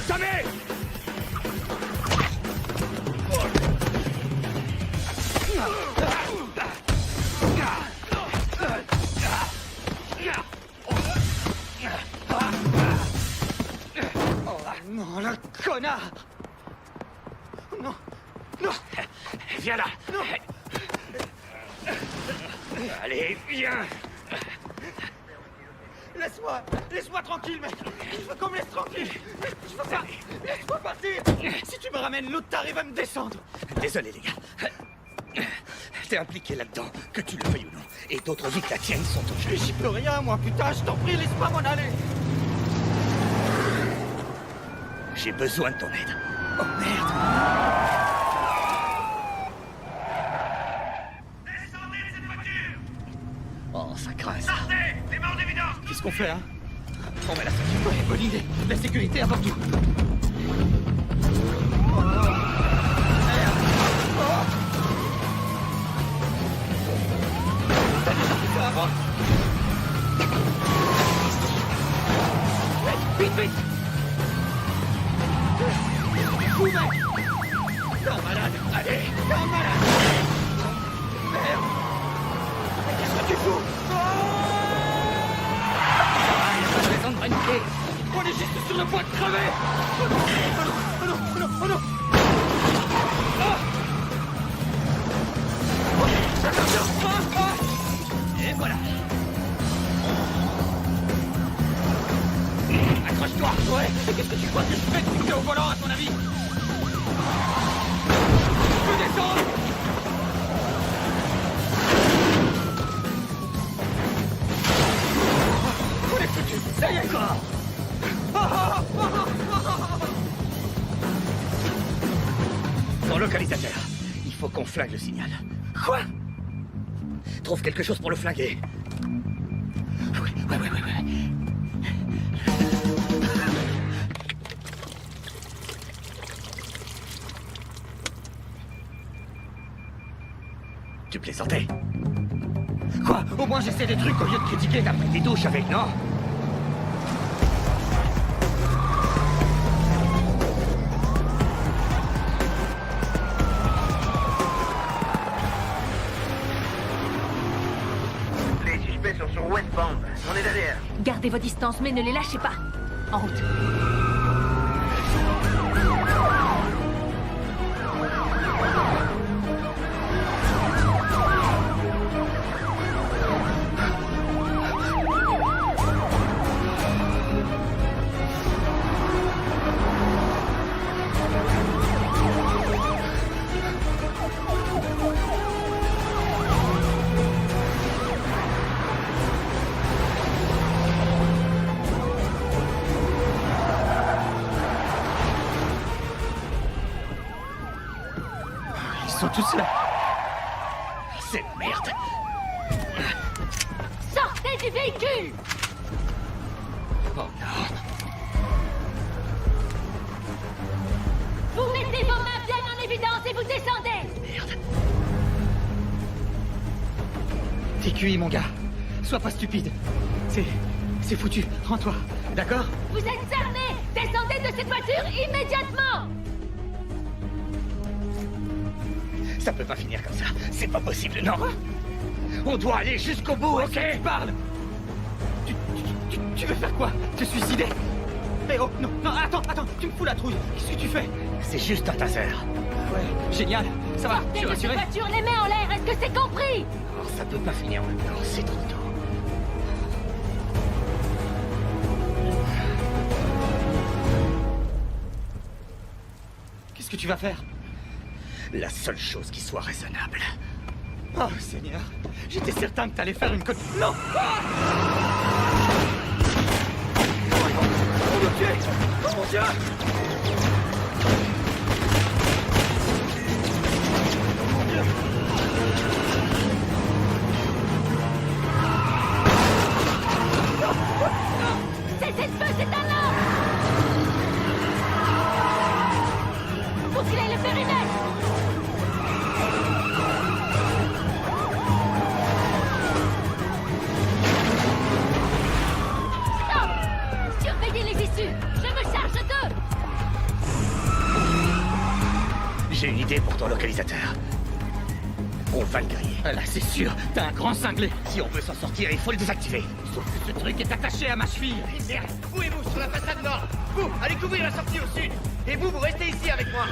S6: Tommy!
S7: Non, le connard! Non! Non!
S6: Viens là.
S2: Allez, viens.
S7: Laisse-moi tranquille, mec. Je veux qu'on me laisse tranquille. Je veux pas. Laisse-moi partir. Si tu me ramènes, l'autre t'arrive à me descendre.
S2: Désolé, les gars. T'es impliqué là-dedans, que tu le veuilles ou non. Et d'autres vies que la tienne sont en jeu.
S7: J'y peux rien, moi, putain, je t'en prie, laisse-moi m'en aller.
S2: J'ai besoin de ton aide. Oh merde.
S5: Descendez de cette voiture!
S2: Oh, ça craint ça.
S5: Sortez! Les morts d'évidence!
S7: Qu'est-ce qu'on fait, hein?
S2: On met la ceinture.
S7: Ouais, bonne idée. La sécurité avant tout. Vite, vite! Fou, mec! T'es un malade! Allez! T'es un malade! Merde! Qu'est-ce que tu fous?
S2: Pas de raison de paniquer.
S7: On est juste sur le point de crever! Oh non! Oh non! Oh non! Oh non! Attention!
S2: Et voilà. Accroche-toi.
S7: Ouais, et qu'est-ce que tu crois que je fais depuis que t'es au volant, à ton avis? Je peux descendre? On est foutu. Ça y est, quoi.
S2: Ton localisateur. Il faut qu'on flingue le signal.
S7: Quoi?
S2: Trouve quelque chose pour le flinguer. Ouais. Tu plaisantais?
S7: Quoi? Au moins j'essaie des trucs au lieu de critiquer.
S2: T'as pris des douches avec, non?
S5: Les suspects sont sur Westbound. On est derrière.
S10: Gardez vos distances, mais ne les lâchez pas. En route.
S7: Ils sont tous là.
S2: C'est merde.
S10: Sortez du véhicule!
S2: Oh non.
S10: Vous mettez vos mains bien en évidence et vous descendez!
S2: Merde.
S7: T'es cuit, mon gars. Sois pas stupide. C'est foutu. Rends-toi. D'accord?
S10: Vous êtes cernés! Descendez de cette voiture immédiatement!
S2: Ça peut pas finir comme ça. C'est pas possible, non. On doit aller jusqu'au bout, ok?
S7: Tu parles! Tu veux faire quoi? Te suicider? Eh oh, non, attends, tu me fous la trouille. Qu'est-ce que tu fais?
S2: C'est juste un taser.
S7: Ouais, génial. Ça va,
S10: Sortez
S7: je suis
S10: de cette
S7: rassuré.
S10: voiture, les mains en l'air, est-ce que c'est compris?
S2: Alors, ça peut pas finir maintenant, c'est trop tôt.
S7: Qu'est-ce que tu vas faire?
S2: La seule chose qui soit raisonnable.
S7: Oh, Seigneur. J'étais certain que t'allais faire une conne... Non! Ah! On va me tuer! Oh mon Dieu! Mon Dieu! Non! Non!
S10: Cessez le feu, c'est un homme! Bouclez le périmètre! Stop! Surveillez les issues! Je me charge d'eux!
S2: J'ai une idée pour ton localisateur. On va le griller.
S7: Ah là, c'est sûr, t'as un grand cinglé.
S2: Si on veut s'en sortir, il faut le désactiver.
S7: Sauf que ce truc est attaché à ma cheville.
S8: Merde, vous et vous sur la façade nord. Vous, allez couvrir la sortie au sud. Et vous restez ici avec moi.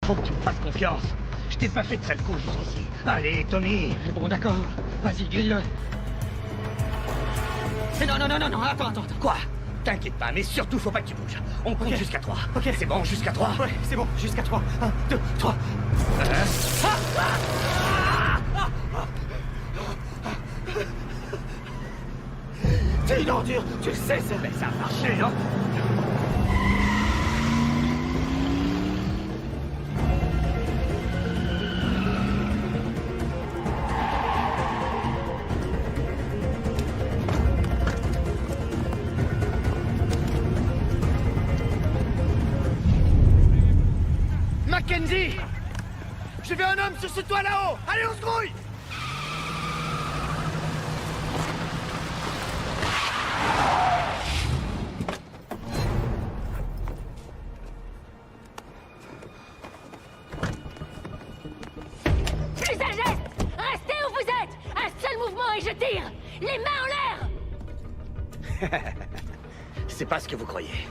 S5: Faut que tu me fasses confiance. Je t'ai pas fait de sale coup jusqu'ici. Allez, Tommy.
S7: Bon, d'accord. Vas-y, grille-le. Non, attends.
S5: Quoi? T'inquiète pas, mais surtout faut pas que tu bouges. On compte jusqu'à 3.
S7: Ok.
S5: C'est bon, jusqu'à 3.
S7: Ouais, c'est bon, jusqu'à 3. 1, 2, 3.
S5: T'es une ordure, tu le sais, ça. Mais ça a marché, hein.
S8: Mackenzie! J'ai vu un homme sur ce toit là-haut! Allez, on se grouille!
S10: Plus un geste! Restez où vous êtes! Un seul mouvement et je tire! Les mains en l'air!
S5: C'est pas ce que vous croyez.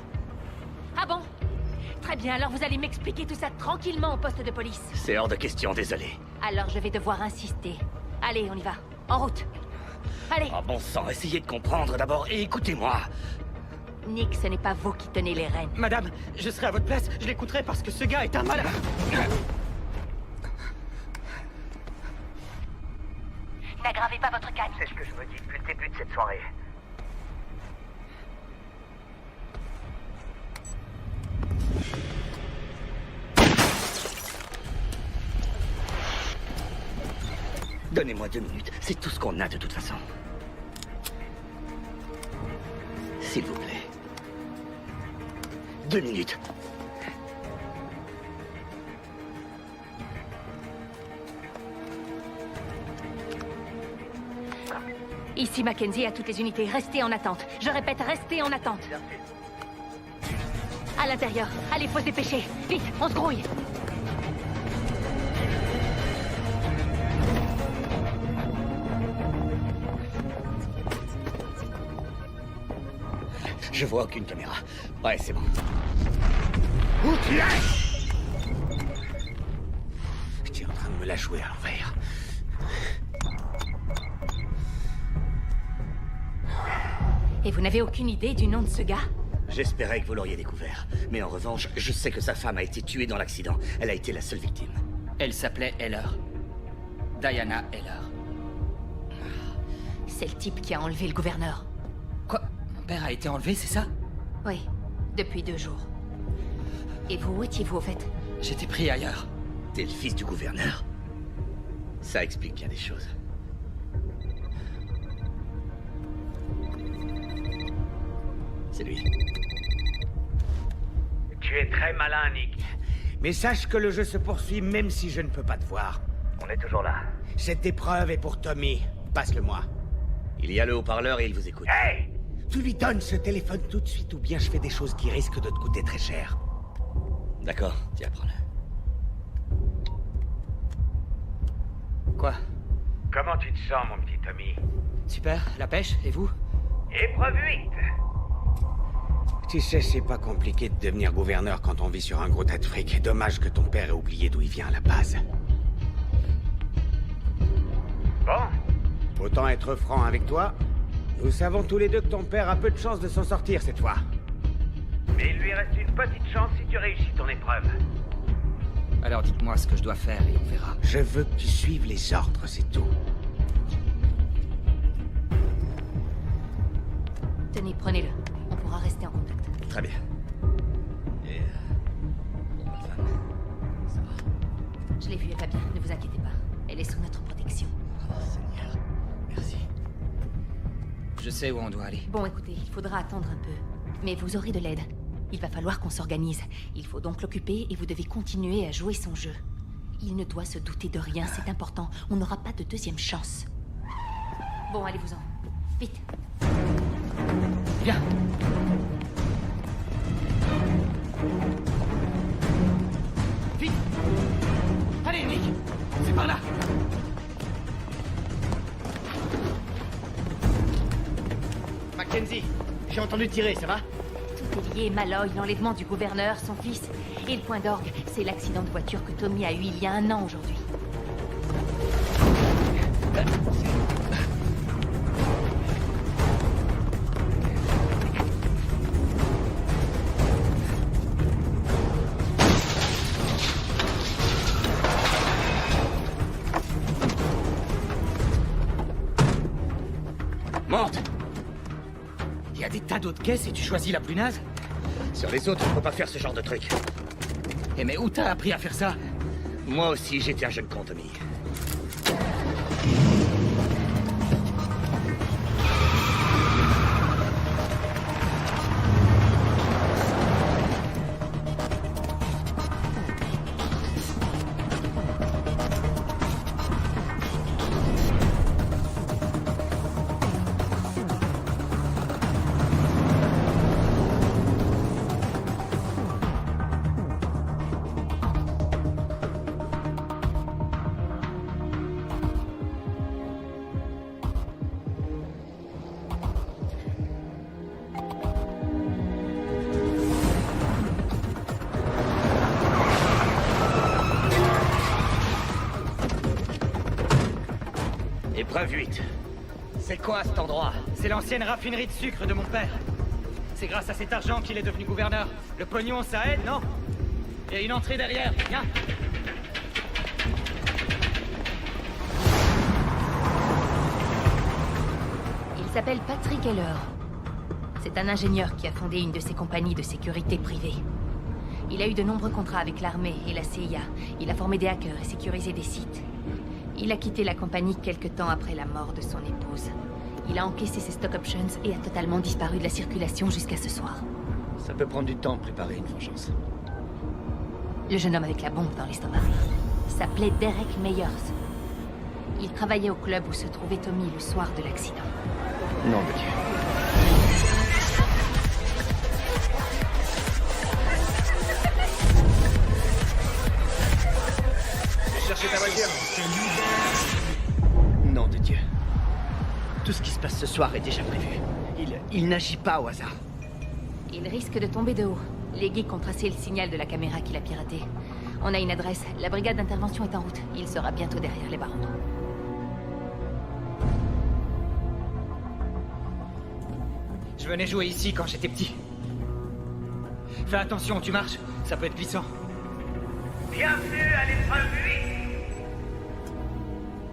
S10: Ah bon? Très bien, alors vous allez m'expliquer tout ça tranquillement au poste de police.
S5: C'est hors de question, désolé.
S10: Alors je vais devoir insister. Allez, on y va. En route. Allez.
S5: Oh bon sang, essayez de comprendre d'abord et écoutez-moi.
S10: Nick, ce n'est pas vous qui tenez les rênes.
S7: Madame, je serai à votre place, je l'écouterai parce que ce gars est un malade.
S10: N'aggravez pas votre calme.
S5: C'est ce que je me dis depuis le début de cette soirée.
S2: Donnez-moi 2 minutes. C'est tout ce qu'on a de toute façon. S'il vous plaît. 2 minutes.
S10: Ici Mackenzie à toutes les unités. Restez en attente. Je répète, restez en attente. À l'intérieur. Allez, faut se dépêcher. Vite, on se grouille.
S2: Je vois aucune caméra. Ouais, c'est bon. Où tu es?
S6: Tu es en train de me la jouer à l'envers.
S10: Et vous n'avez aucune idée du nom de ce gars?
S2: J'espérais que vous l'auriez découvert. Mais en revanche, je sais que sa femme a été tuée dans l'accident. Elle a été la seule victime.
S13: Elle s'appelait Heller. Diana Heller.
S10: C'est le type qui a enlevé le gouverneur.
S13: Quoi? Mon père a été enlevé, c'est ça?
S10: Oui, depuis 2 jours. Et vous, où étiez-vous au fait?
S13: J'étais pris ailleurs.
S2: T'es le fils du gouverneur? Ça explique bien des choses. C'est lui.
S5: Tu es très malin, Nick.
S6: Mais sache que le jeu se poursuit même si je ne peux pas te voir.
S5: On est toujours là.
S6: Cette épreuve est pour Tommy. Passe-le-moi.
S2: Il y a le haut-parleur et il vous écoute.
S5: Hey!
S6: Tu lui donnes ce téléphone tout de suite ou bien je fais des choses qui risquent de te coûter très cher.
S2: D'accord, tiens, prends-le.
S13: Quoi?
S5: Comment tu te sens, mon petit Tommy?
S13: Super, la pêche, et vous?
S5: Épreuve 8.
S6: Tu sais, c'est pas compliqué de devenir gouverneur quand on vit sur un gros tas de fric. Dommage que ton père ait oublié d'où il vient à la base.
S5: Bon.
S6: Autant être franc avec toi. Nous savons tous les deux que ton père a peu de chances de s'en sortir cette fois.
S5: Mais il lui reste une petite chance si tu réussis ton épreuve.
S13: Alors dites-moi ce que je dois faire et on verra.
S6: Je veux que tu suives les ordres, c'est tout.
S10: Tenez, prenez-le. On pourra rester en contact.
S2: Très bien. Et... ma femme, ça va?
S10: Je l'ai vue, elle va bien. Ne vous inquiétez pas. Elle est sous notre protection.
S2: Oh, Seigneur. Merci.
S13: Je sais où on doit aller.
S10: Bon, écoutez, il faudra attendre un peu. Mais vous aurez de l'aide. Il va falloir qu'on s'organise. Il faut donc l'occuper et vous devez continuer à jouer son jeu. Il ne doit se douter de rien, c'est important. On n'aura pas de deuxième chance. Bon, allez-vous-en. Vite.
S13: Viens. Vite. Allez, Nick. C'est par là.
S8: Mackenzie, j'ai entendu tirer, ça va?
S10: Tout est lié, Malloy, l'enlèvement du gouverneur, son fils. Et le point d'orgue, c'est l'accident de voiture que Tommy a eu il y a 1 an aujourd'hui.
S2: Monte!
S13: Il y a des tas d'autres caisses et tu choisis la plus naze?
S2: Sur les autres, on peut pas faire ce genre de truc.
S13: Eh mais où t'as appris à faire ça?
S2: Moi aussi, j'étais un jeune con, Tommy. Épreuve 8. C'est quoi cet endroit?
S13: C'est l'ancienne raffinerie de sucre de mon père. C'est grâce à cet argent qu'il est devenu gouverneur. Le pognon, ça aide, non? Il y a une entrée derrière, viens.
S10: Il s'appelle Patrick Heller. C'est un ingénieur qui a fondé une de ses compagnies de sécurité privée. Il a eu de nombreux contrats avec l'armée et la CIA. Il a formé des hackers et sécurisé des sites. Il a quitté la compagnie quelque temps après la mort de son épouse. Il a encaissé ses stock options et a totalement disparu de la circulation jusqu'à ce soir.
S8: Ça peut prendre du temps de préparer une vengeance.
S10: Le jeune homme avec la bombe dans l'estomac s'appelait Derek Meyers. Il travaillait au club où se trouvait Tommy le soir de l'accident.
S8: Nom de Dieu.
S9: Cherchez ta voiture.
S8: Nom de Dieu. Tout ce qui se passe ce soir est déjà prévu. Il n'agit pas au hasard.
S10: Il risque de tomber de haut. Les geeks ont tracé le signal de la caméra qu'il a piraté. On a une adresse. La brigade d'intervention est en route. Il sera bientôt derrière les barreaux.
S13: Je venais jouer ici quand j'étais petit. Fais attention, tu marches. Ça peut être glissant.
S5: Bienvenue à l'épreuve 8.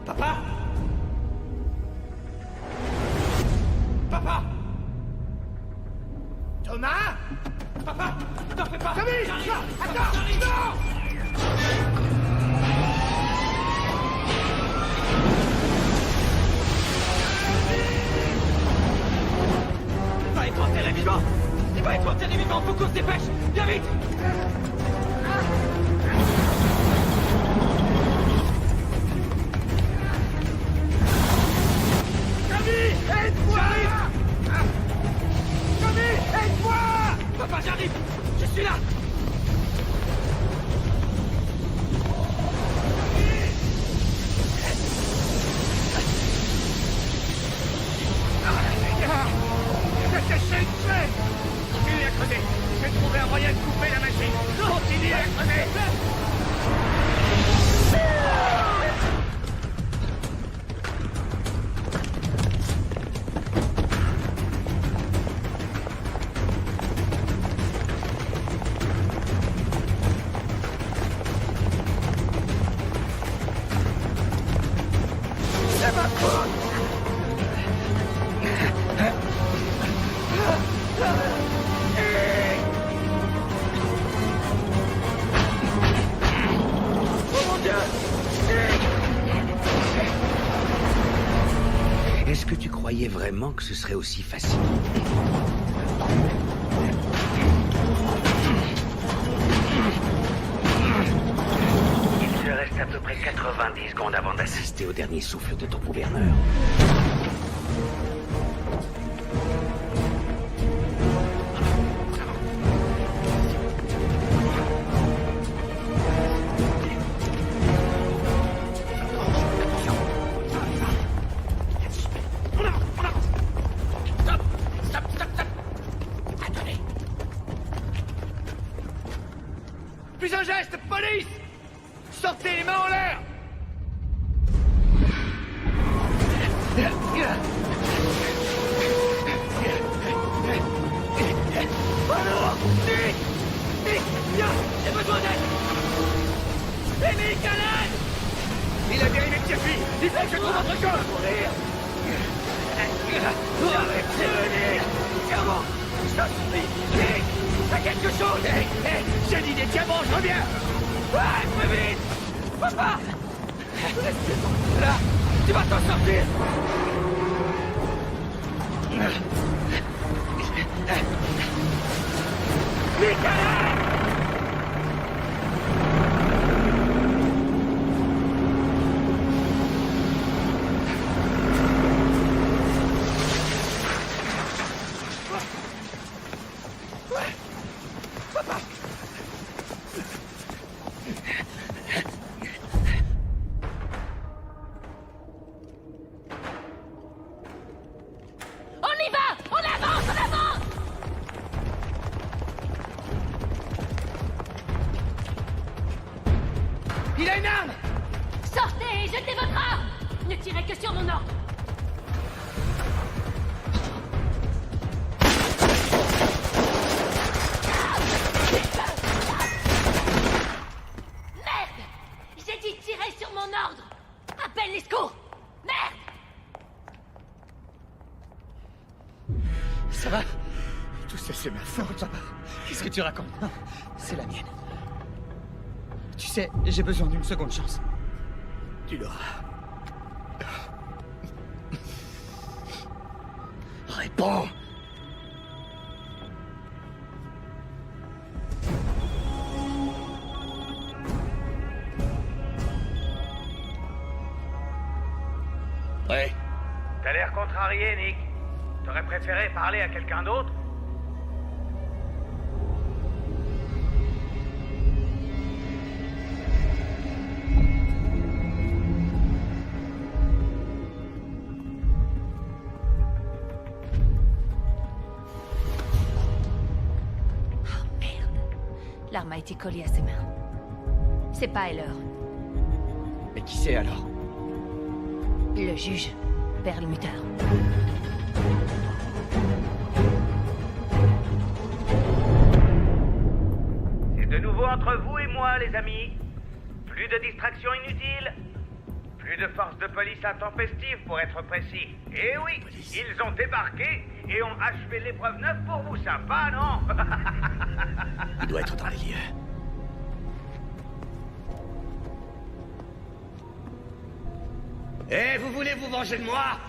S13: Papa? Papa?
S5: Thomas?
S13: Papa? T'en fais pas!
S5: Tommy! Non! Attends! Non!
S13: Il va être enterré vivant! Il va être enterré vivant! Faut qu'on se dépêche! Viens vite!
S5: Tommy! Aide-moi! Tommy! Aide-moi!
S13: Papa, j'arrive! Je suis là!
S5: Qu'est-ce que c'est? Continue à creuser! J'ai trouvé un moyen de couper la machine! Continue à creuser! C'est ma faute!
S6: Est-ce que tu croyais vraiment que ce serait aussi facile?
S5: Il te reste à peu près 90 secondes avant d'assister
S6: Au dernier souffle de ton gouverneur.
S5: Plus un geste, police! Sortez les mains en l'air! Alors, Nick! Nick, viens! J'ai besoin d'aide! Et Nick, à l'aide! Il a bien aimé de filles! Il faut que je trouve autre chose! Mourir! Arrêtez-le, Nick! Diamant! Ça suffit! Nick! Fais quelque chose! Hey, j'ai dit des diamants, je reviens! Ouais, plus vite! Papa! Là! Tu vas t'en sortir! Nick, à l'aide!
S10: On y va! On avance! On avance!
S5: Il a une arme!
S10: Sortez et jetez votre arme! Ne tirez que sur mon ordre! Merde! J'ai dit tirer sur mon ordre! Appelle les secours! Merde!
S13: Ça va? Tout ça, c'est ma faute, papa. Qu'est-ce que tu racontes? Non, c'est la mienne. Tu sais, j'ai besoin d'une seconde chance.
S8: Tu l'auras.
S2: Bon. Ouais.
S5: T'as l'air contrarié, Nick. T'aurais préféré parler à quelqu'un d'autre?
S10: L'arme a été collée à ses mains. C'est pas Heller.
S8: Mais qui c'est alors?
S10: Le juge, Perlmutter.
S5: C'est de nouveau entre vous et moi, les amis. Plus de distractions inutiles. Plus de forces de police intempestives, pour être précis. Et oui, ils ont débarqué et ont achevé l'épreuve 9 pour vous. Sympa, non?
S2: Il doit être dans les lieux. Eh, vous voulez vous venger de moi?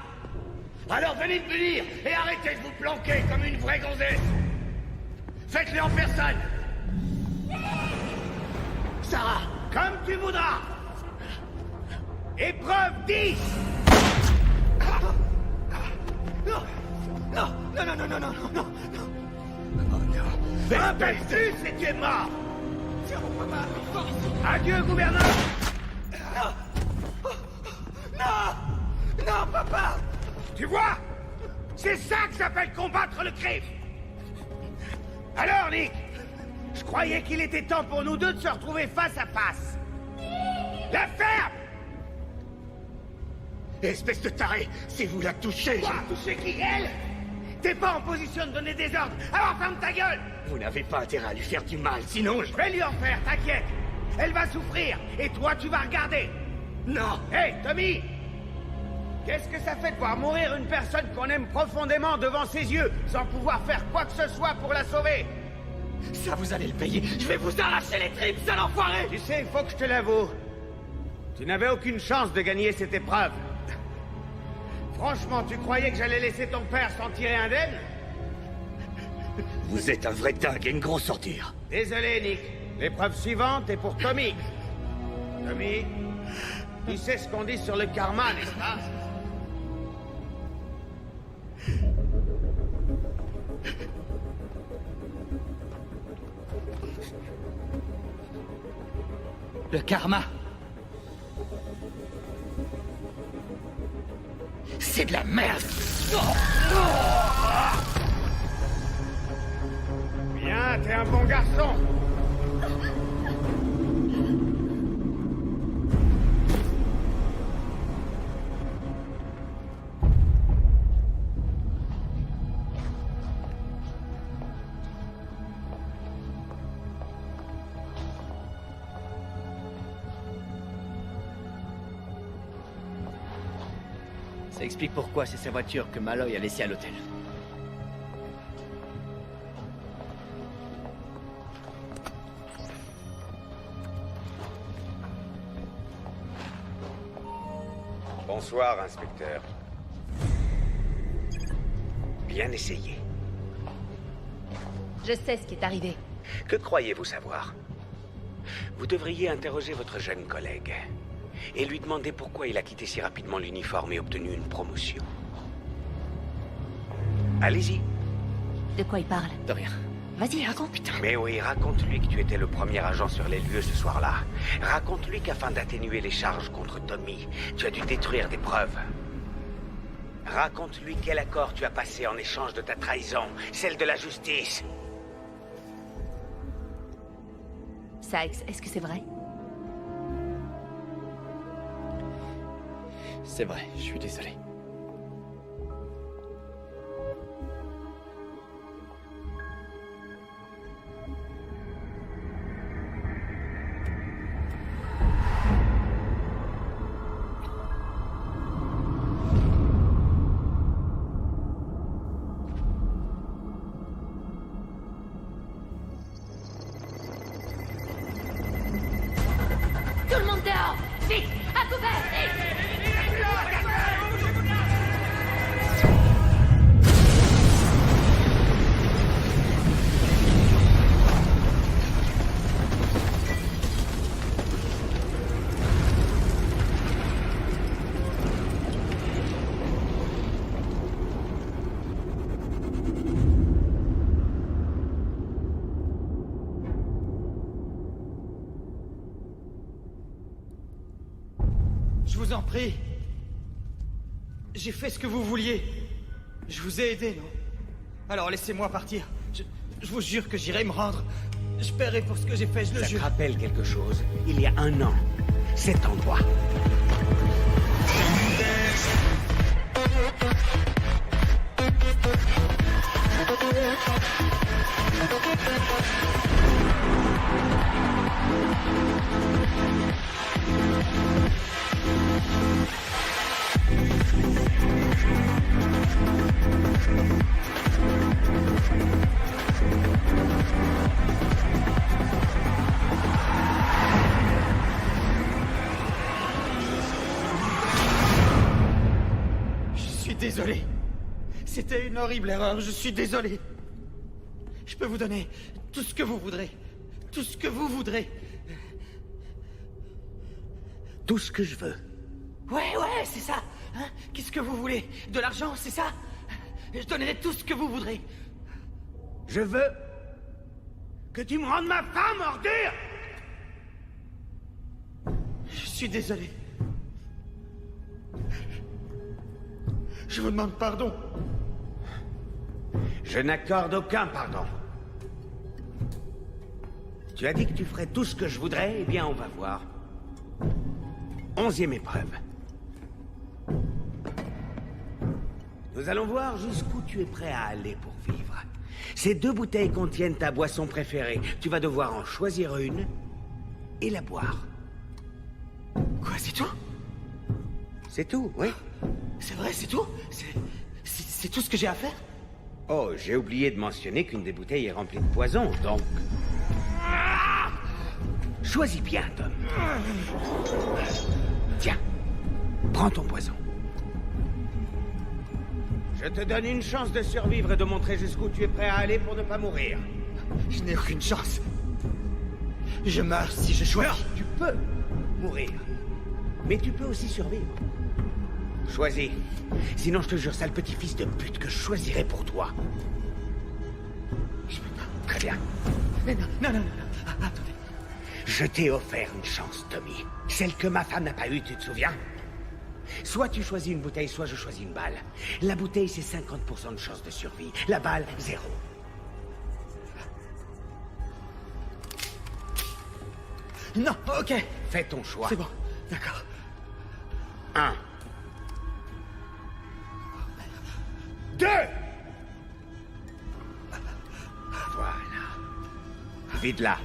S2: Alors venez me punir et arrêtez de vous planquer comme une vraie gonzesse. Faites-le en personne. Sarah, comme tu voudras. Épreuve 10. Non, non, non, non, non, non, non, non, non. Oh non. Impulsus et tu es mort. Adieu, gouverneur. Non. Non. Non, papa. Tu vois? C'est ça que s'appelle combattre le crime. Alors, Nick, je croyais qu'il était temps pour nous deux de se retrouver face à face. La ferme! Espèce de taré, si vous la touchez... Quoi? Toucher qui? Elle? T'es pas en position de donner des ordres, alors ferme ta gueule! Vous n'avez pas intérêt à lui faire du mal, sinon je vais lui en faire, t'inquiète! Elle va souffrir, et toi tu vas regarder! Non! Hé, Tommy! Qu'est-ce que ça fait de voir mourir une personne qu'on aime profondément devant ses yeux, sans pouvoir faire quoi que ce soit pour la sauver? Ça, vous allez le payer! Je vais vous arracher les tripes, sale enfoiré! Tu sais, il faut que je te l'avoue. Tu n'avais aucune chance de gagner cette épreuve. Franchement, tu croyais que j'allais laisser ton père s'en tirer indemne? Vous êtes un vrai dingue et une grosse sortir. Désolé, Nick. L'épreuve suivante est pour Tommy. Tommy, tu sais ce qu'on dit sur le karma, n'est-ce pas?
S13: Le karma.
S2: C'est de la merde.
S5: Bien, t'es un bon garçon.
S8: Ça explique pourquoi c'est sa voiture que Malloy a laissée à l'hôtel.
S6: Bonsoir, inspecteur. Bien essayé.
S10: Je sais ce qui est arrivé.
S6: Que croyez-vous savoir? Vous devriez interroger votre jeune collègue et lui demander pourquoi il a quitté si rapidement l'uniforme et obtenu une promotion. Allez-y.
S10: De quoi il parle?
S8: De rien.
S10: Vas-y, raconte.
S6: Putain. Mais oui, raconte-lui que tu étais le premier agent sur les lieux ce soir-là. Raconte-lui qu'afin d'atténuer les charges contre Tommy, tu as dû détruire des preuves. Raconte-lui quel accord tu as passé en échange de ta trahison, celle de la justice.
S10: Sykes, est-ce que c'est vrai?
S8: C'est vrai, je suis désolé.
S10: Tout le monde dehors! Vite! À couvert! Vite!
S13: Je vous en prie. J'ai fait ce que vous vouliez. Je vous ai aidé, non? Alors laissez-moi partir. Je vous jure que j'irai me rendre. Je paierai pour ce que j'ai fait, je le jure.
S6: Ça te rappelle quelque chose? Il y a 1 an, cet endroit.
S13: Désolé. C'était une horrible erreur, je suis désolé. Je peux vous donner tout ce que vous voudrez. Tout ce que vous voudrez.
S6: Tout ce que je veux.
S13: Ouais, c'est ça. Hein? Qu'est-ce que vous voulez? De l'argent, c'est ça? Je donnerai tout ce que vous voudrez.
S6: Je veux que tu me rendes ma femme, ordure!
S13: Je suis désolé. Je vous demande pardon.
S6: Je n'accorde aucun pardon. Tu as dit que tu ferais tout ce que je voudrais, eh bien on va voir. 11e épreuve. Nous allons voir jusqu'où tu es prêt à aller pour vivre. Ces 2 bouteilles contiennent ta boisson préférée. Tu vas devoir en choisir une et la boire.
S13: Quoi, c'est tout?
S6: C'est tout, oui.
S13: C'est vrai, c'est tout? C'est tout ce que j'ai à faire?
S6: Oh, j'ai oublié de mentionner qu'une des bouteilles est remplie de poison, donc... Choisis bien, Tom. Tiens, prends ton poison. Je te donne une chance de survivre et de montrer jusqu'où tu es prêt à aller pour ne pas mourir.
S13: Je n'ai aucune chance. Je meurs si je choisis.
S6: Alors, tu peux mourir, mais tu peux aussi survivre. Choisis. Sinon, je te jure, sale petit-fils de pute, que je choisirai pour toi.
S13: Je peux pas.
S6: Très bien.
S13: Mais non. Attendez.
S6: Je t'ai offert une chance, Tommy. Celle que ma femme n'a pas eue, tu te souviens? Soit tu choisis une bouteille, soit je choisis une balle. La bouteille, c'est 50% de chance de survie. La balle, 0.
S13: Non, ok.
S6: Fais ton choix.
S13: C'est bon, d'accord.
S6: 1. 2. Voilà. Vide-la.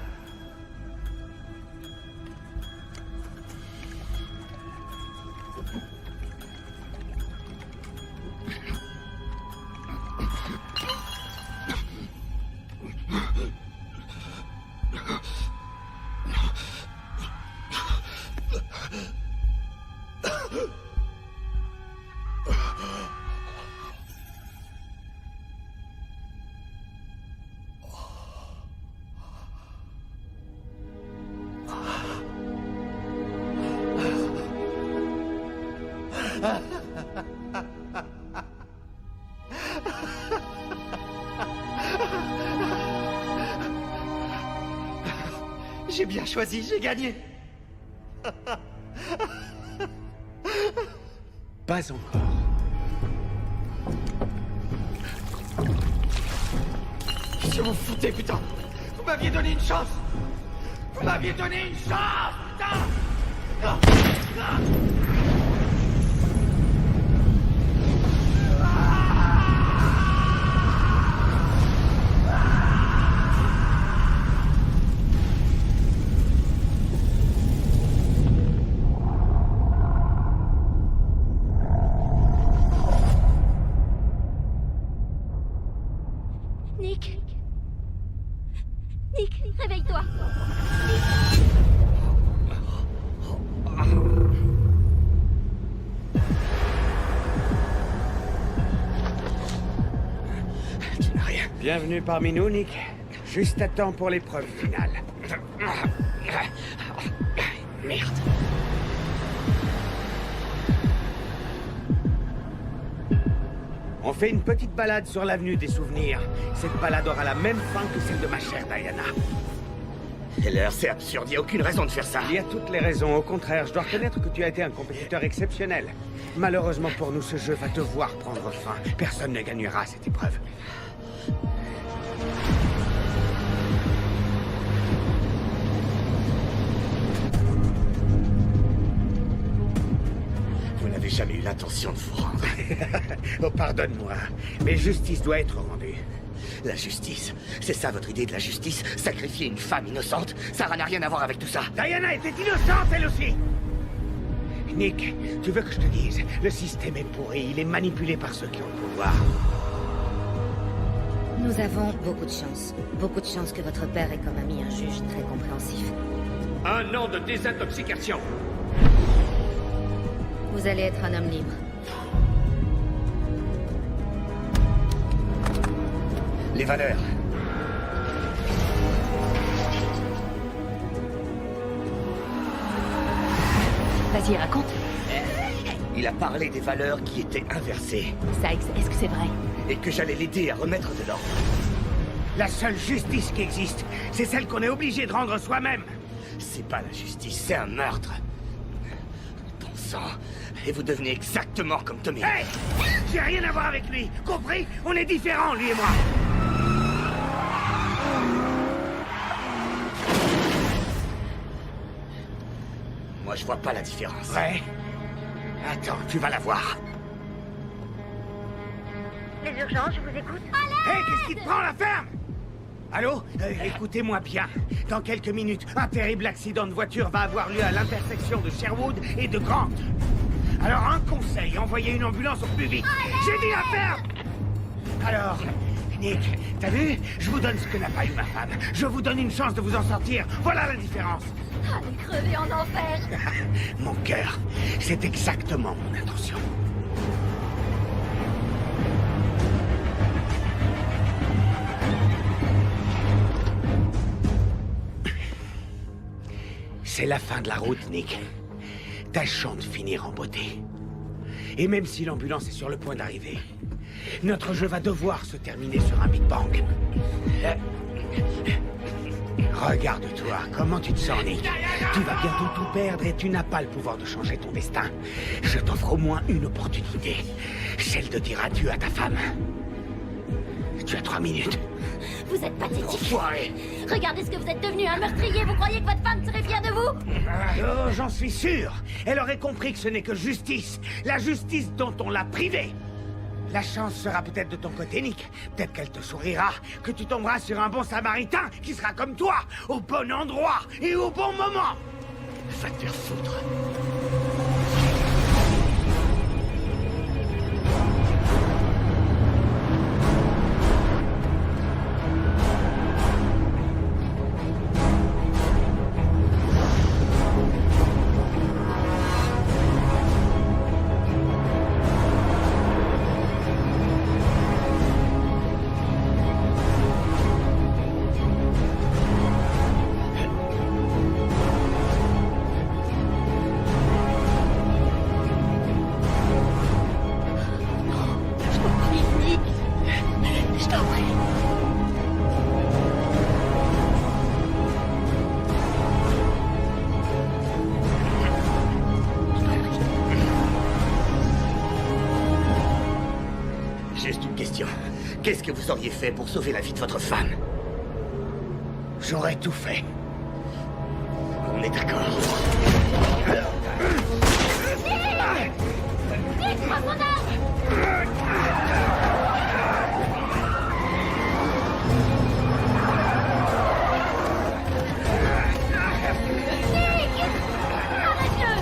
S13: J'ai bien choisi, j'ai gagné.
S6: Pas encore.
S13: Qu'est-ce que vous foutez, putain? Vous m'aviez donné une chance. Vous m'aviez donné une chance, putain.
S1: Nick, réveille-toi.
S13: Tu n'as rien.
S6: Bienvenue parmi nous, Nick. Juste à temps pour l'épreuve finale.
S13: Merde.
S6: On fait une petite balade sur l'avenue des souvenirs. Cette balade aura la même fin que celle de ma chère Diana.
S2: Heller, c'est absurde, il n'y a aucune raison de faire ça.
S6: Il y a toutes les raisons. Au contraire, je dois reconnaître que tu as été un compétiteur exceptionnel. Malheureusement pour nous, ce jeu va devoir prendre fin. Personne ne gagnera cette épreuve.
S2: Vous n'avez jamais eu l'intention de vous rendre.
S6: Oh, pardonne-moi, mais justice doit être rendue.
S2: La justice, c'est ça votre idée de la justice? Sacrifier une femme innocente? Sarah n'a rien à voir avec tout ça.
S6: Diana était innocente, elle aussi. Nick, tu veux que je te dise? Le système est pourri, il est manipulé par ceux qui ont le pouvoir.
S14: Nous avons beaucoup de chance. Beaucoup de chance que votre père ait comme ami un juge très compréhensif.
S11: 1 an de désintoxication.
S14: Vous allez être un homme libre.
S2: Les valeurs.
S10: Vas-y, raconte.
S2: Il a parlé des valeurs qui étaient inversées.
S10: Sykes, est-ce que c'est vrai?
S2: Et que j'allais l'aider à remettre de l'ordre.
S6: La seule justice qui existe, c'est celle qu'on est obligé de rendre soi-même.
S2: C'est pas la justice, c'est un meurtre. Bon sang. Et vous devenez exactement comme Tommy.
S6: Hey! J'ai rien à voir avec lui, compris? On est différents, lui et moi.
S2: Moi, je vois pas la différence.
S6: Ouais? Attends, tu vas la voir.
S3: Les urgences, je vous écoute.
S6: Hé, qu'est-ce qui te prend, la ferme? Allô? Écoutez-moi bien. Dans quelques minutes, un terrible accident de voiture va avoir lieu à l'intersection de Sherwood et de Grant. Alors, un conseil, envoyez une ambulance au plus vite. J'ai dit la ferme! Alors, Nick, t'as vu? Je vous donne ce que n'a pas eu ma femme. Je vous donne une chance de vous en sortir. Voilà la différence.
S3: Allez crever en enfer.
S6: Mon cœur, c'est exactement mon intention. C'est la fin de la route, Nick. Tâchons de finir en beauté. Et même si l'ambulance est sur le point d'arriver, notre jeu va devoir se terminer sur un Big Bang. Regarde-toi, comment tu te sens, Nick? Tu vas bientôt tout perdre et tu n'as pas le pouvoir de changer ton destin. Je t'offre au moins une opportunité. Celle de dire adieu à ta femme. Tu as 3 minutes.
S1: Vous êtes pathétique.
S6: Enfoiré.
S1: Regardez ce que vous êtes devenu, un meurtrier. Vous croyez que votre femme serait fière de vous?
S6: Oh, j'en suis sûr. Elle aurait compris que ce n'est que justice. La justice dont on l'a privée. La chance sera peut-être de ton côté, Nick. Peut-être qu'elle te sourira, que tu tomberas sur un bon samaritain qui sera comme toi, au bon endroit et au bon moment. Va te faire foutre.
S2: Juste une question. Qu'est-ce que vous auriez fait pour sauver la vie de votre femme?
S6: J'aurais tout fait.
S2: On est d'accord.
S1: Nick, prends son arme! Nick! Arrête-le!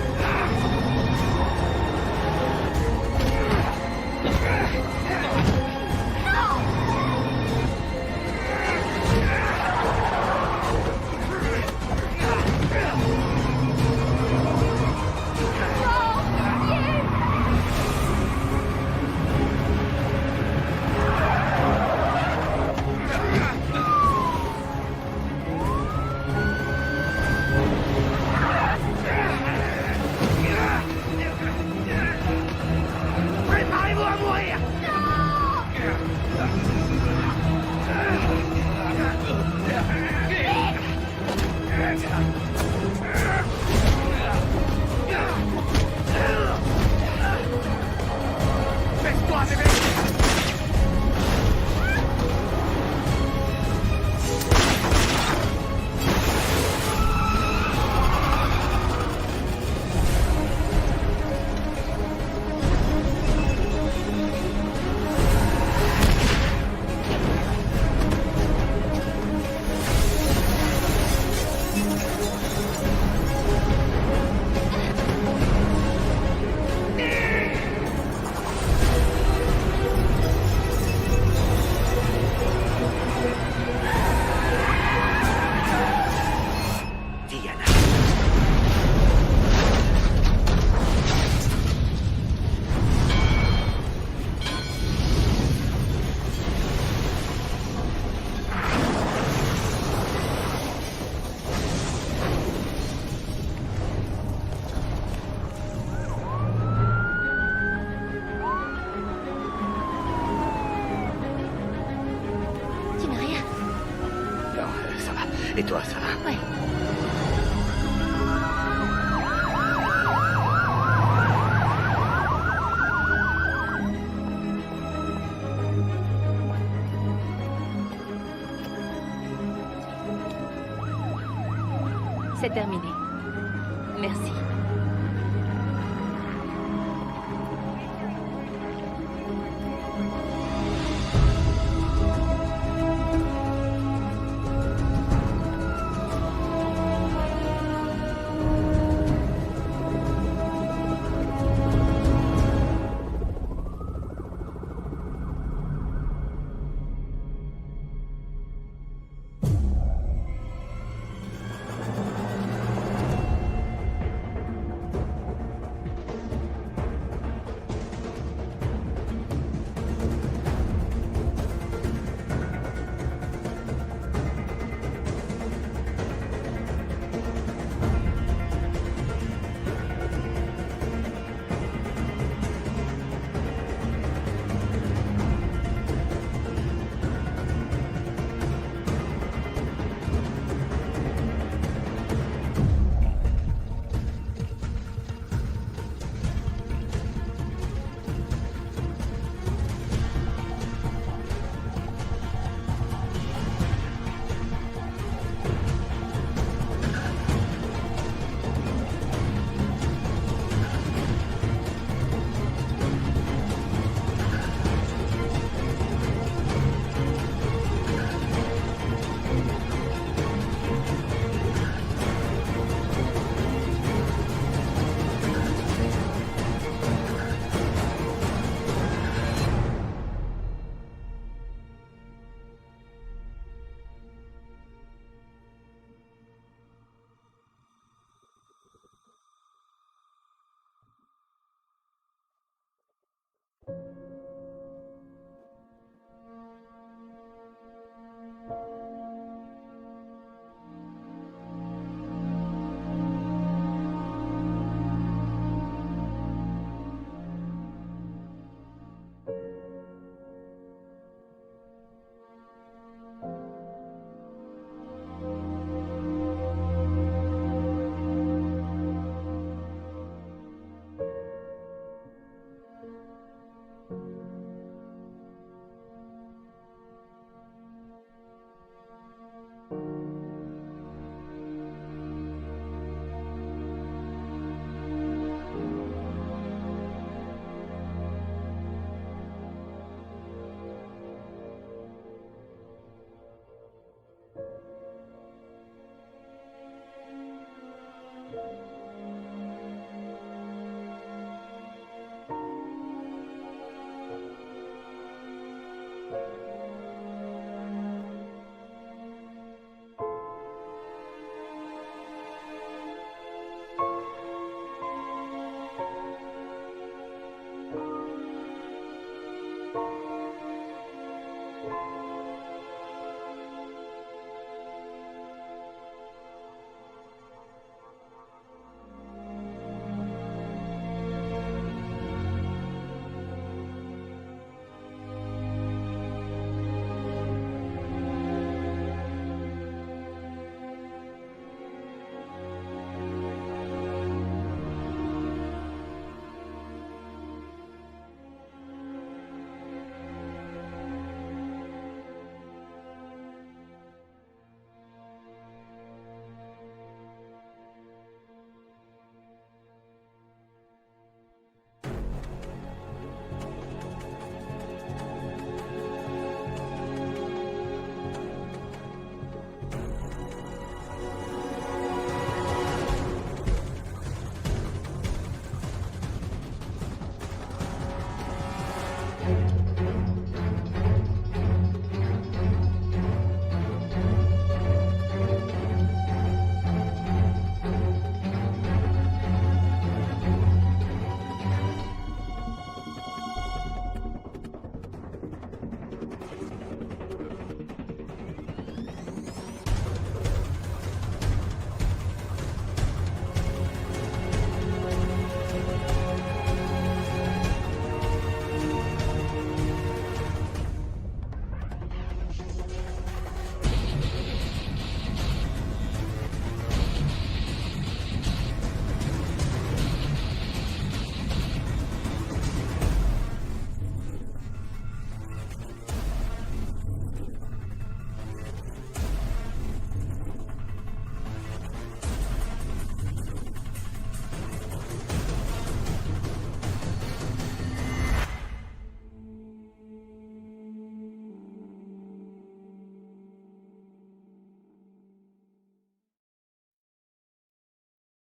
S2: Et toi, ça va?
S10: Ouais. C'est terminé. Merci.